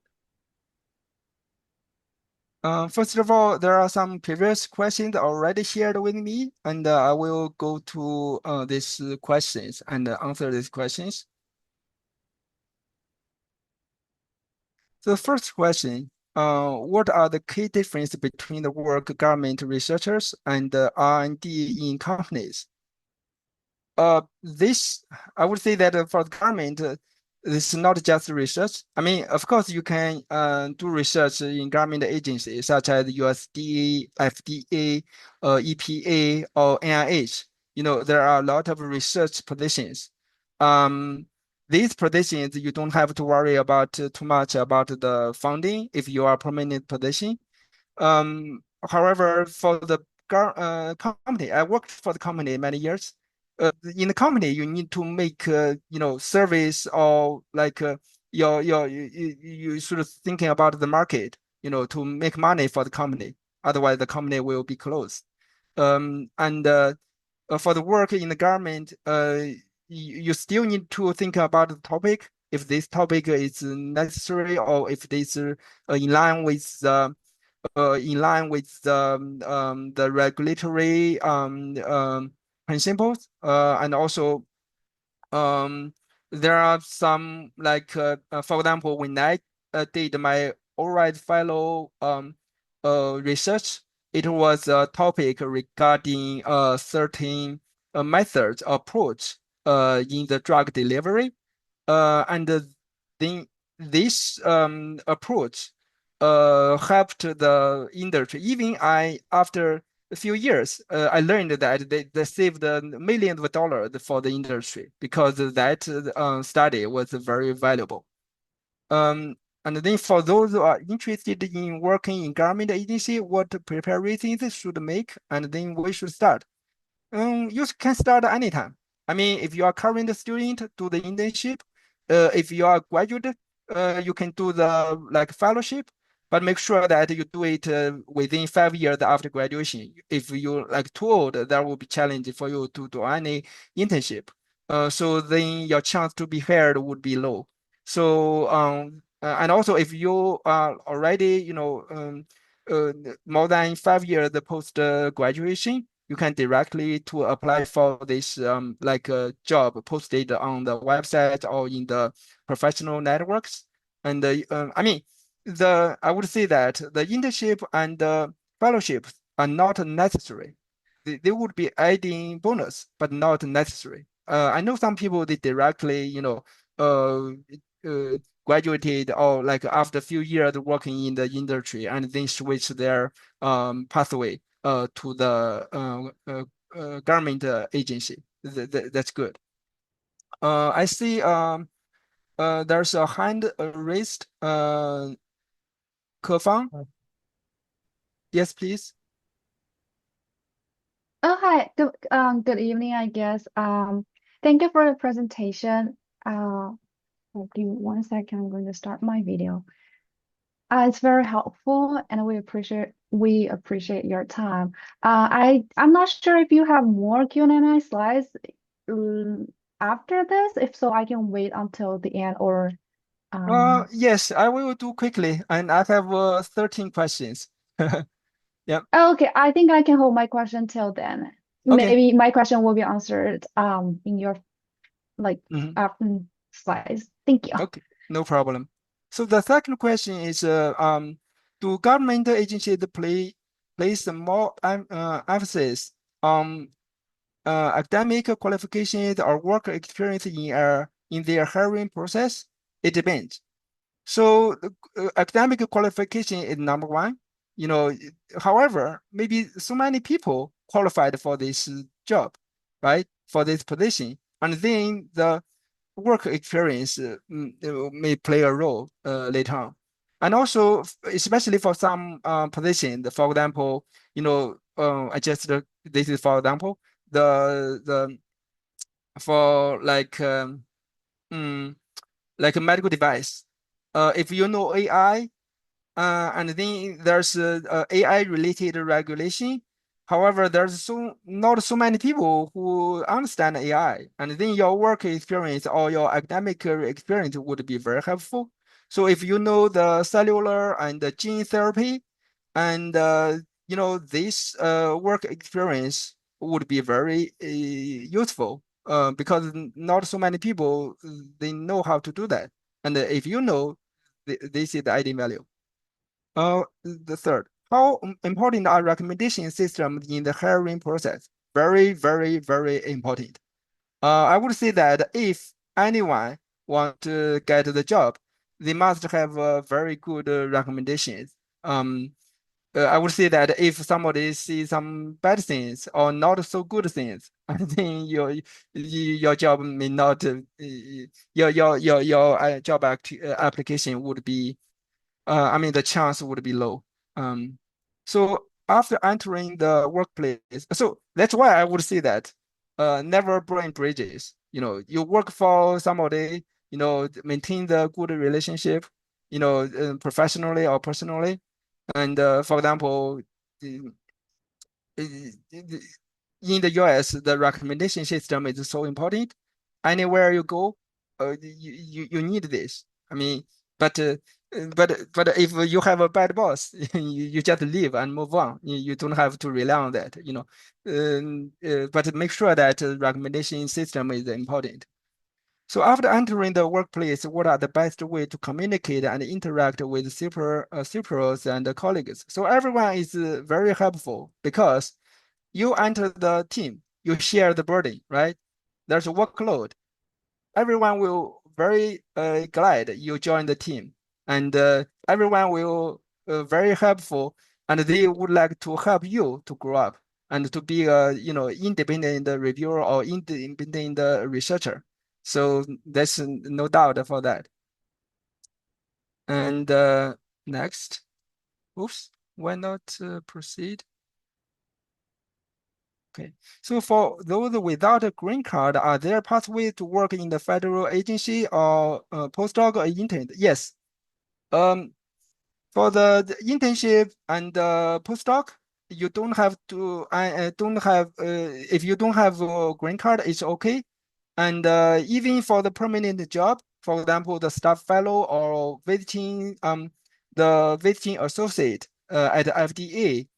First of all, there are some previous questions already shared with me, and I will go to these questions and answer these questions. The first question, what are the key differences between the work government researchers and R&D in companies? This, I would say that for the government, this is not just research. I mean, of course, you can do research in government agencies such as USDA, FDA, EPA, or NIH. There are a lot of research positions. These positions, you don't have to worry about too much about the funding if you are a permanent position. However, for the company, I worked for the company many years. In the company, you need to make service or like you sort of thinking about the market, to make money for the company. Otherwise, the company will be closed. And for the work in the government, you still need to think about the topic, if this topic is necessary or if this is in line with the regulatory principles, and also there are some like for example, when I did my ORIDE fellow research, it was a topic regarding certain methods approach in the drug delivery, and then this approach helped the industry. Even after a few years, I learned that they saved millions of dollars for the industry because that study was very valuable. And then for those who are interested in working in government agency, what preparations should make, and then we should start. You can start anytime. I mean, if you are current student, do the internship. if you are a graduate, you can do the like fellowship, but make sure that you do it within 5 years after graduation. If you like too old, that will be challenging for you to do any internship. So then your chance to be hired would be low. So and also if you are already, uh, more than 5 years post graduation, you can directly to apply for this like a job posted on the website or in the professional networks. And I mean, I would say that the internship and the fellowships are not necessary. They would be adding bonus, but not necessary. I know some people they directly, uh, uh, graduated or like after a few years working in the industry and then switch their pathway to the government agency. That's good. I see there's a hand raised. Kefang, yes, please. Oh, hi. Good evening, I guess. Thank you for the presentation. Give me 1 second. I'm going to start my video. It's very helpful, and we appreciate your time. I'm not sure if you have more Q&A slides um, after this. If so, I can wait until the end or Yes, I will do quickly, and I have 13 questions. Yeah. Okay, I think I can hold my question till then. Okay. Maybe my question will be answered in your like Mhm. after slides. Thank you. Okay, no problem. So the second question is, do government agencies place more emphasis on academic qualifications or work experience in their hiring process? It depends. So academic qualification is number one. However, maybe so many people qualified for this job, right? For this position, and then the work experience may play a role later on. And also, especially for some positions, for example, I just this is for example, the for mm, like a medical device. If you know AI, and then there's AI related regulation. However, there's not so many people who understand AI, and then your work experience or your academic experience would be very helpful. So if you know the cellular and the gene therapy, and this work experience would be very useful because not so many people they know how to do that. And if you know, this is the added value. The third, how important are recommendation systems in the hiring process? Very, very, very important. I would say that if anyone want to get the job, they must have very good recommendations. I would say that if somebody sees some bad things or not so good things, I think your job may not your job application would be I mean, the chance would be low. So after entering the workplace, so that's why I would say that never burn bridges. You work for somebody, maintain the good relationship, professionally or personally. And for example, the- in the US, the recommendation system is so important. Anywhere you go, you need this. I mean, but but if you have a bad boss, you just leave and move on. You don't have to rely on that, but make sure that recommendation system is important. So after entering the workplace, what are the best way to communicate and interact with superiors and colleagues? So everyone is very helpful because you enter the team, you share the burden, right? There's a workload. Everyone will very glad you join the team, and everyone will very helpful, and they would like to help you to grow up and to be a independent reviewer or independent researcher. So there's no doubt for that. And next, oops, why not proceed? Okay. So for those without a green card, are there pathways to work in the federal agency or postdoc or intern? Yes. For the internship and postdoc, you don't have to. I don't have. If you don't have a green card, it's okay. And even for the permanent job, for example, the staff fellow or the visiting associate at the FDA,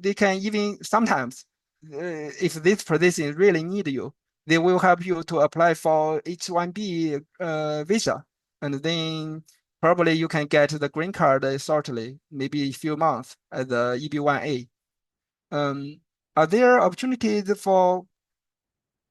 they can even sometimes, if this position really need you, they will help you to apply for H-1B visa, and then probably you can get the green card shortly, maybe a few months as the EB-1A. Are there opportunities for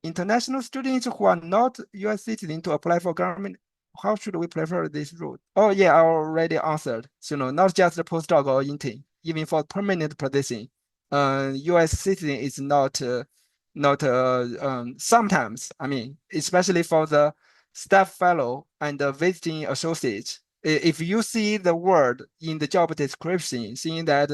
international students who are not US citizens to apply for government? How should we prefer this route? Oh yeah, I already answered. So not just the postdoc or intern, even for permanent position, US citizen is not sometimes. I mean, especially for the staff fellow and the visiting associate. If you see the word in the job description, seeing that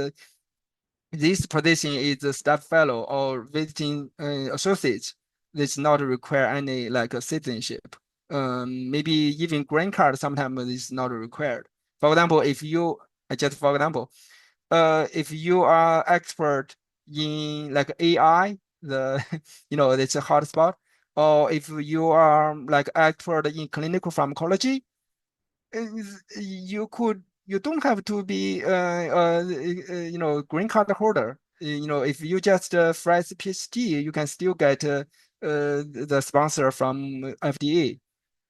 this position is a staff fellow or visiting associate, this not require any like a citizenship. Maybe even green card sometimes is not required. For example, if you just for example, if you are expert in like AI, the it's a hot spot, or if you are like expert in clinical pharmacology, you don't have to be green card holder. If you just fresh PhD, you can still get the sponsor from FDA.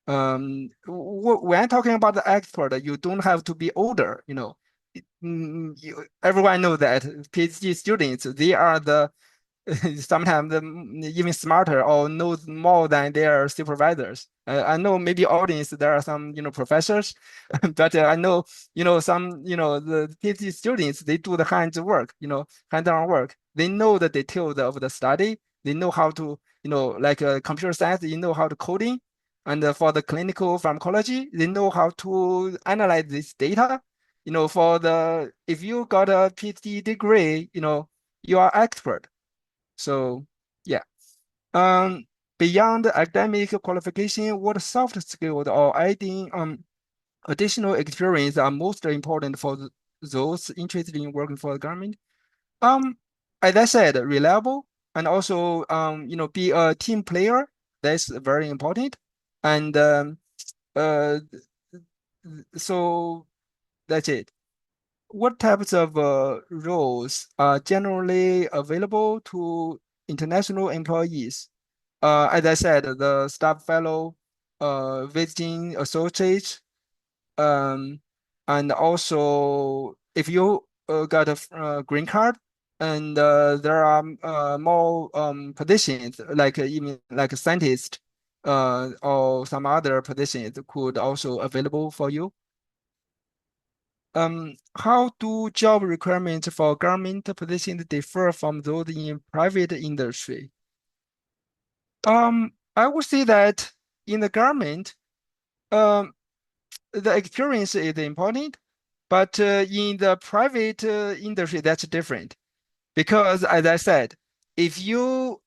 When talking about the expert, you don't have to be older. Everyone knows that PhD students, they are the sometimes even smarter or knows more than their supervisors. I know maybe audience there are some professors, but I know some the PhD students, they do the hands-on work. They know the details of the study. They know how to like computer science. They know how to coding, and for the clinical pharmacology, they know how to analyze this data. If you got a PhD degree, you are expert. So yeah. Beyond academic qualification, what soft skills or adding additional experience are most important for those interested in working for the government? As I said, reliable and also be a team player. That's very important. And so that's it. What types of roles are generally available to international employees? As I said, the staff fellow, visiting associate, and also if you got a green card, and there are more positions like even like a scientist, or some other positions could also available for you. How do job requirements for government positions differ from those in private industry? I would say that in the government, the experience is important, but in the private industry, that's different. Because as I said, if you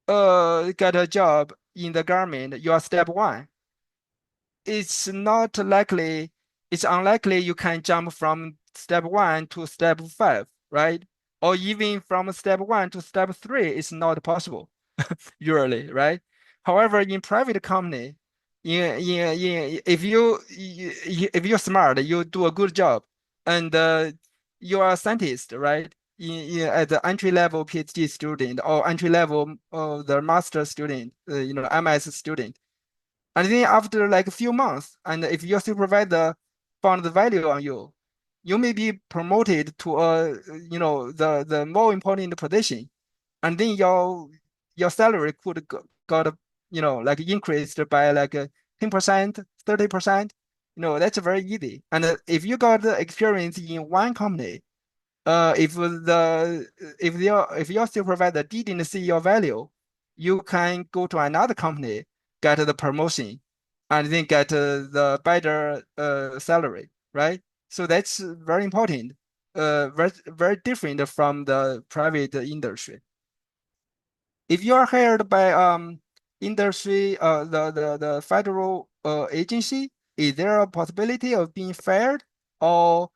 get a job in the government, you are step one. It's unlikely you can jump from step one to step 5, right? Or even from step 1 to step 3, it's not possible usually, right? However, in private company, if you're smart, you do a good job, and you are a scientist, right? At the entry level PhD student or entry level the master student, MS student, and then after like a few months, and if your supervisor found the value on you, you may be promoted to the more important position, and then your salary could got like increased by like 10%, 30%. That's very easy. And if you got the experience in one company, if your supervisor didn't see your value, you can go to another company, get the promotion, and then get the better salary, right? So that's very important. Very different from the private industry. if you are hired by industry, the federal agency, is there a possibility of being fired, or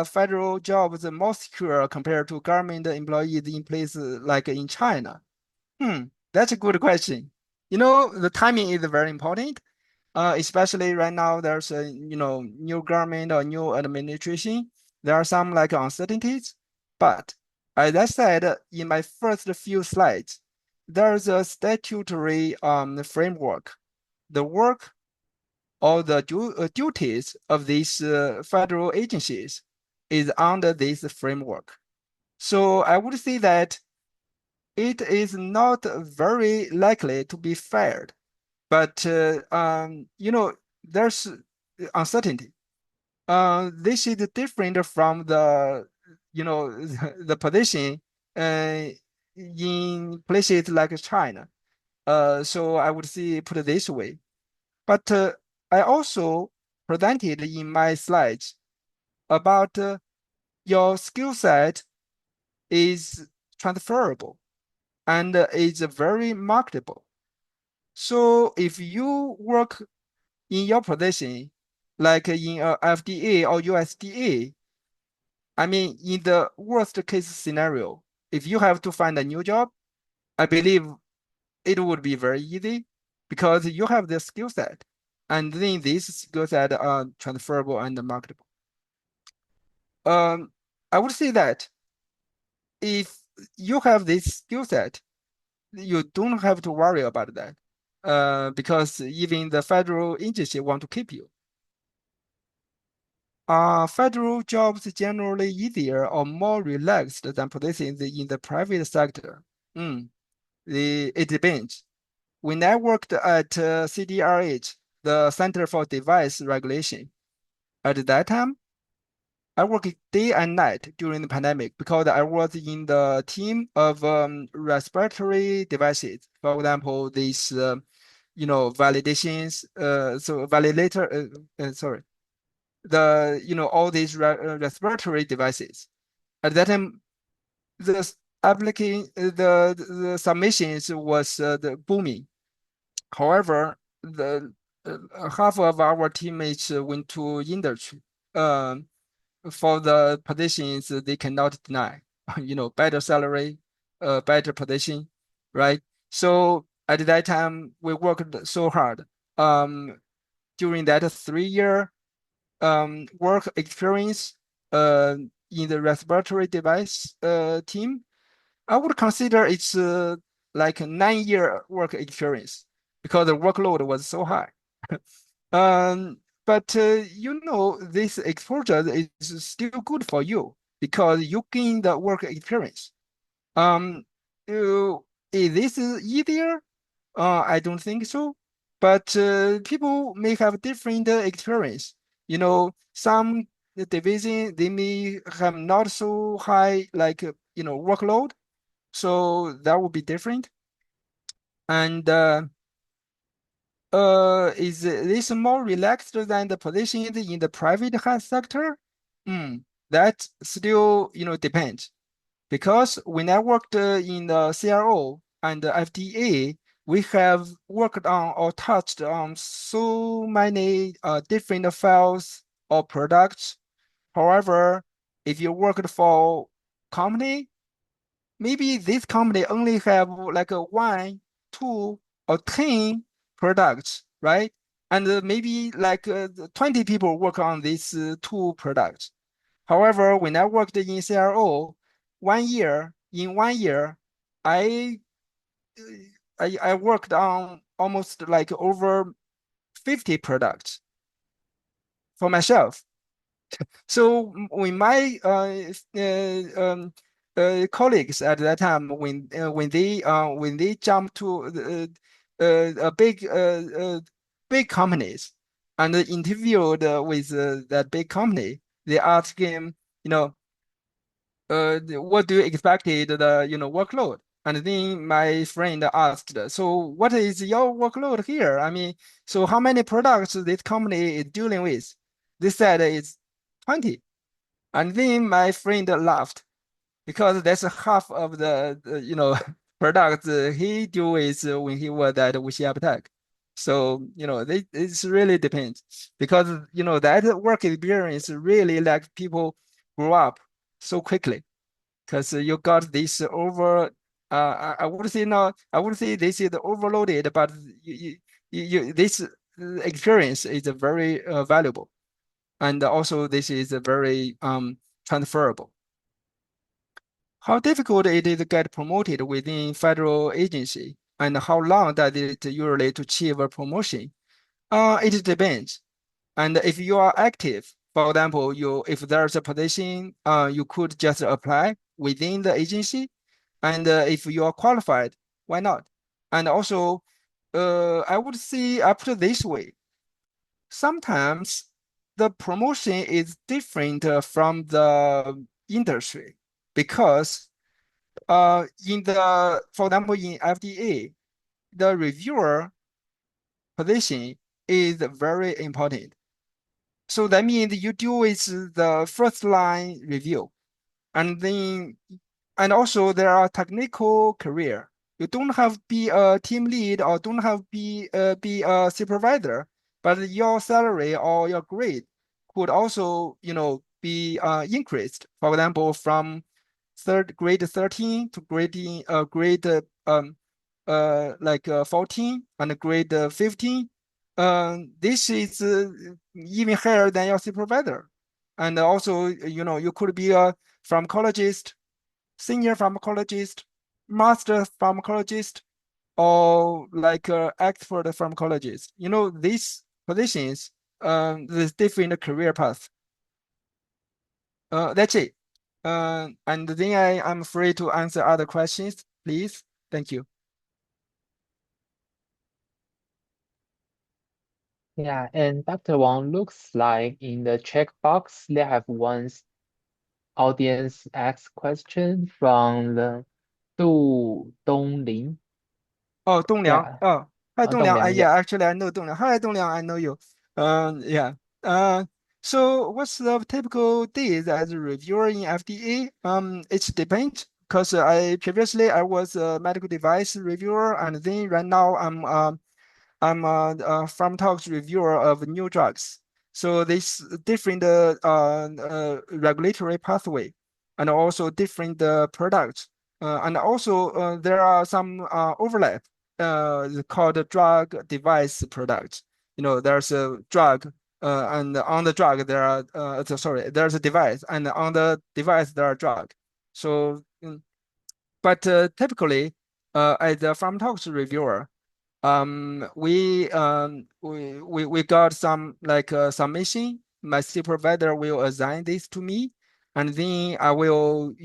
federal jobs are more secure compared to government employees in places like in China? That's a good question. The timing is very important. Especially right now, there's a new government or new administration. There are some like uncertainties, but as I said in my first few slides, there's a statutory framework. The work or the duties of these federal agencies is under this framework. So I would say that it is not very likely to be fired, but there's uncertainty. This is different from the the position in places like China. So I would say put it this way. But I also presented in my slides about your skill set is transferable and is very marketable. So if you work in your position, like in FDA or USDA, I mean, in the worst case scenario, if you have to find a new job, I believe it would be very easy because you have the skill set, and then this skill set are transferable and marketable. I would say that if you have this skill set, you don't have to worry about that, because even the federal agency want to keep you. Are federal jobs generally easier or more relaxed than positions in the private sector? It depends. When I worked at CDRH, the Center for Device Regulation, at that time, I worked day and night during the pandemic because I was in the team of respiratory devices. For example, these, validations, so validator, sorry, all these respiratory devices. At that time, the application, the submissions was the booming. However, the half of our teammates went to industry. For the positions they cannot deny, better salary, better position, right? So at that time, we worked so hard. During that 3-year work experience in the respiratory device team, I would consider it's like a 9-year work experience because the workload was so high. But this exposure is still good for you because you gain the work experience. Is this easier? I don't think so. But people may have different experience. Some division they may have not so high workload, so that would be different. And is this more relaxed than the position in the private health sector? That still, depends. Because when I worked in the CRO and the FDA, we have worked on or touched on so many different files or products. However, if you worked for company, maybe this company only have like a 1, 2, or 10 products, right? And maybe like 20 people work on these 2 products. However, when I worked in CRO, in 1 year, I worked on almost like over 50 products for myself. So when my colleagues at that time, when they jump to a big companies and interviewed with that big company, they asked him, what do you expected the workload? And then my friend asked, so what is your workload here? I mean, so how many products this company is dealing with? They said it's 20. And then my friend laughed because that's half of the products he deal with when he was at Wuxi AppTec. So, it's really depends because, that work experience really like people grow up so quickly because you got this I would say now, I would say this is overloaded, but this experience is very valuable. And also this is very transferable. How difficult it is to get promoted within federal agency, and how long does it usually to achieve a promotion? It depends. And if you are active, for example, if there's a position, you could just apply within the agency. And if you are qualified, why not? And also, I would say I put it this way. Sometimes the promotion is different from the industry because for example, in FDA, the reviewer position is very important. So that means you deal with the first line review, and also there are technical career. You don't have to be a team lead or don't have to be a supervisor, but your salary or your grade could also be increased. For example, from grade 13 to grade 14 and grade 15. This is even higher than your supervisor. And also, you could be a pharmacologist, senior pharmacologist, master pharmacologist, or like expert pharmacologist. These positions, there's different career paths. That's it. And then I'm free to answer other questions, please. Thank you. Yeah, and Dr. Wang looks like in the checkbox they have one audience asked question from the Du Donglin. Oh, Dong Liang. Yeah, Oh, hi, Dong Liang. Dongliang, Yeah, yeah. actually, I know Dong Liang. Hi, Dong Liang. I know you. Yeah. So what's the typical days as a reviewer in FDA? It depends because I previously I was a medical device reviewer, and then right now I'm a pharmacology reviewer of new drugs. So this different regulatory pathway and also different products. And also there are some overlap called drug device products. There's a drug and on the drug there are there's a device, and on the device there are drug. So, but typically as a pharmacology reviewer, we got some like submission. My supervisor will assign this to me, and then I will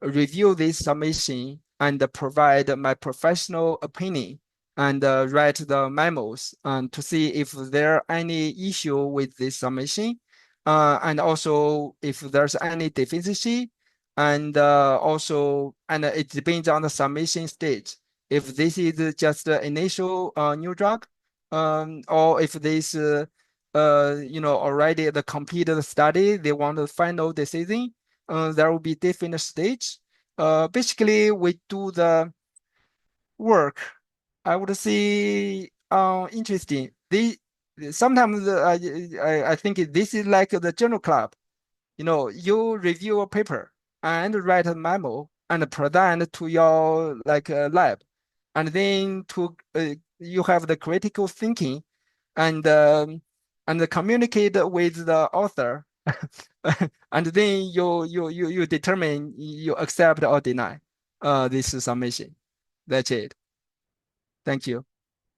review this submission and provide my professional opinion and write the memos to see if there are any issue with this submission, and also if there's any deficiency, and it depends on the submission stage. If this is just the initial new drug, or if this already the completed study, they want the final decision, there will be different stage. Basically, we do the work. I would say interesting. Sometimes I think this is like the journal club. You review a paper and write a memo and present to your lab, and then you have the critical thinking and communicate with the author, and then you determine you accept or deny this submission. That's it. Thank you.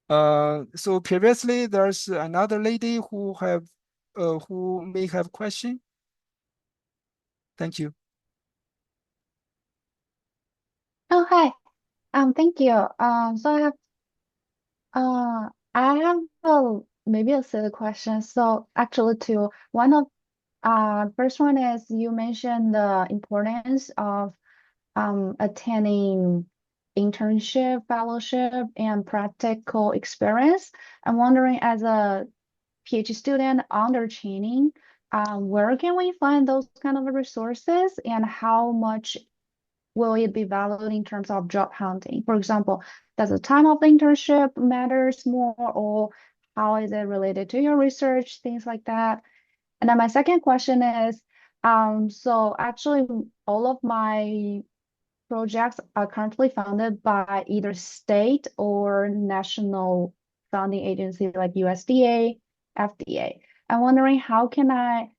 So previously there's another lady who may have question. Thank you. Oh, hi. Thank you. So I have maybe a silly question. So actually, two. First one is you mentioned the importance of attending internship, fellowship, and practical experience. I'm wondering, as a PhD student under training, where can we find those kind of resources, and how much will it be valued in terms of job hunting? For example, does the time of the internship matters more, or how is it related to your research, things like that? And then my second question is, so actually all of my projects are currently funded by either state or national funding agency like USDA, FDA. I'm wondering how can I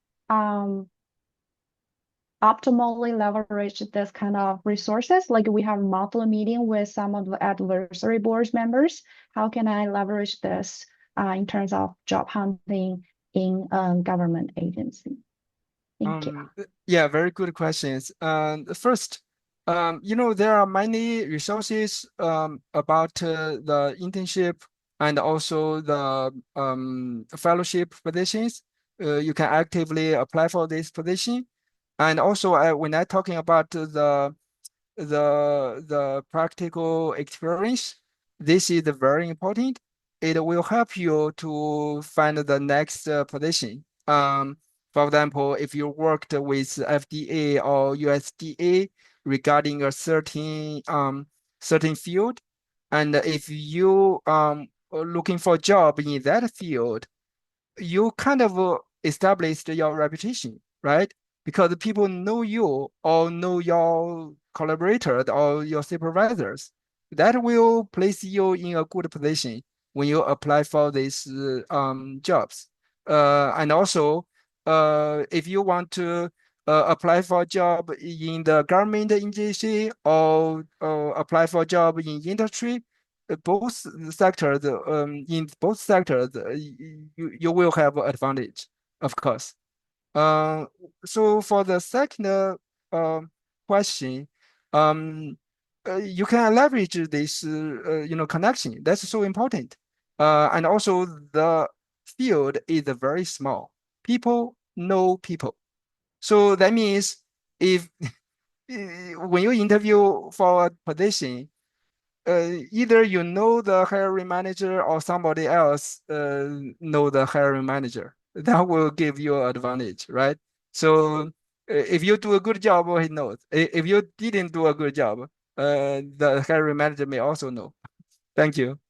optimally leverage this kind of resources? Like we have monthly meeting with some of the advisory boards members. How can I leverage this in terms of job hunting in government agency? Thank you. Yeah, very good questions. First, there are many resources about the internship and also the fellowship positions. You can actively apply for this position. And also, when I'm talking about the practical experience, this is very important. It will help you to find the next position. For example, if you worked with FDA or USDA regarding a certain field, and if you are looking for a job in that field, you kind of established your reputation, right? Because people know you or know your collaborators or your supervisors. That will place you in a good position when you apply for these jobs. And also, if you want to apply for a job in the government agency or apply for a job in industry, both sectors, in both sectors, you will have advantage, of course. So for the second question, you can leverage this, connection. That's so important. And also the field is very small. People know people. So that means if when you interview for a position, either you know the hiring manager or somebody else know the hiring manager. That will give you an advantage, right? So if you do a good job, he knows. If you didn't do a good job, the hiring manager may also know. Thank you.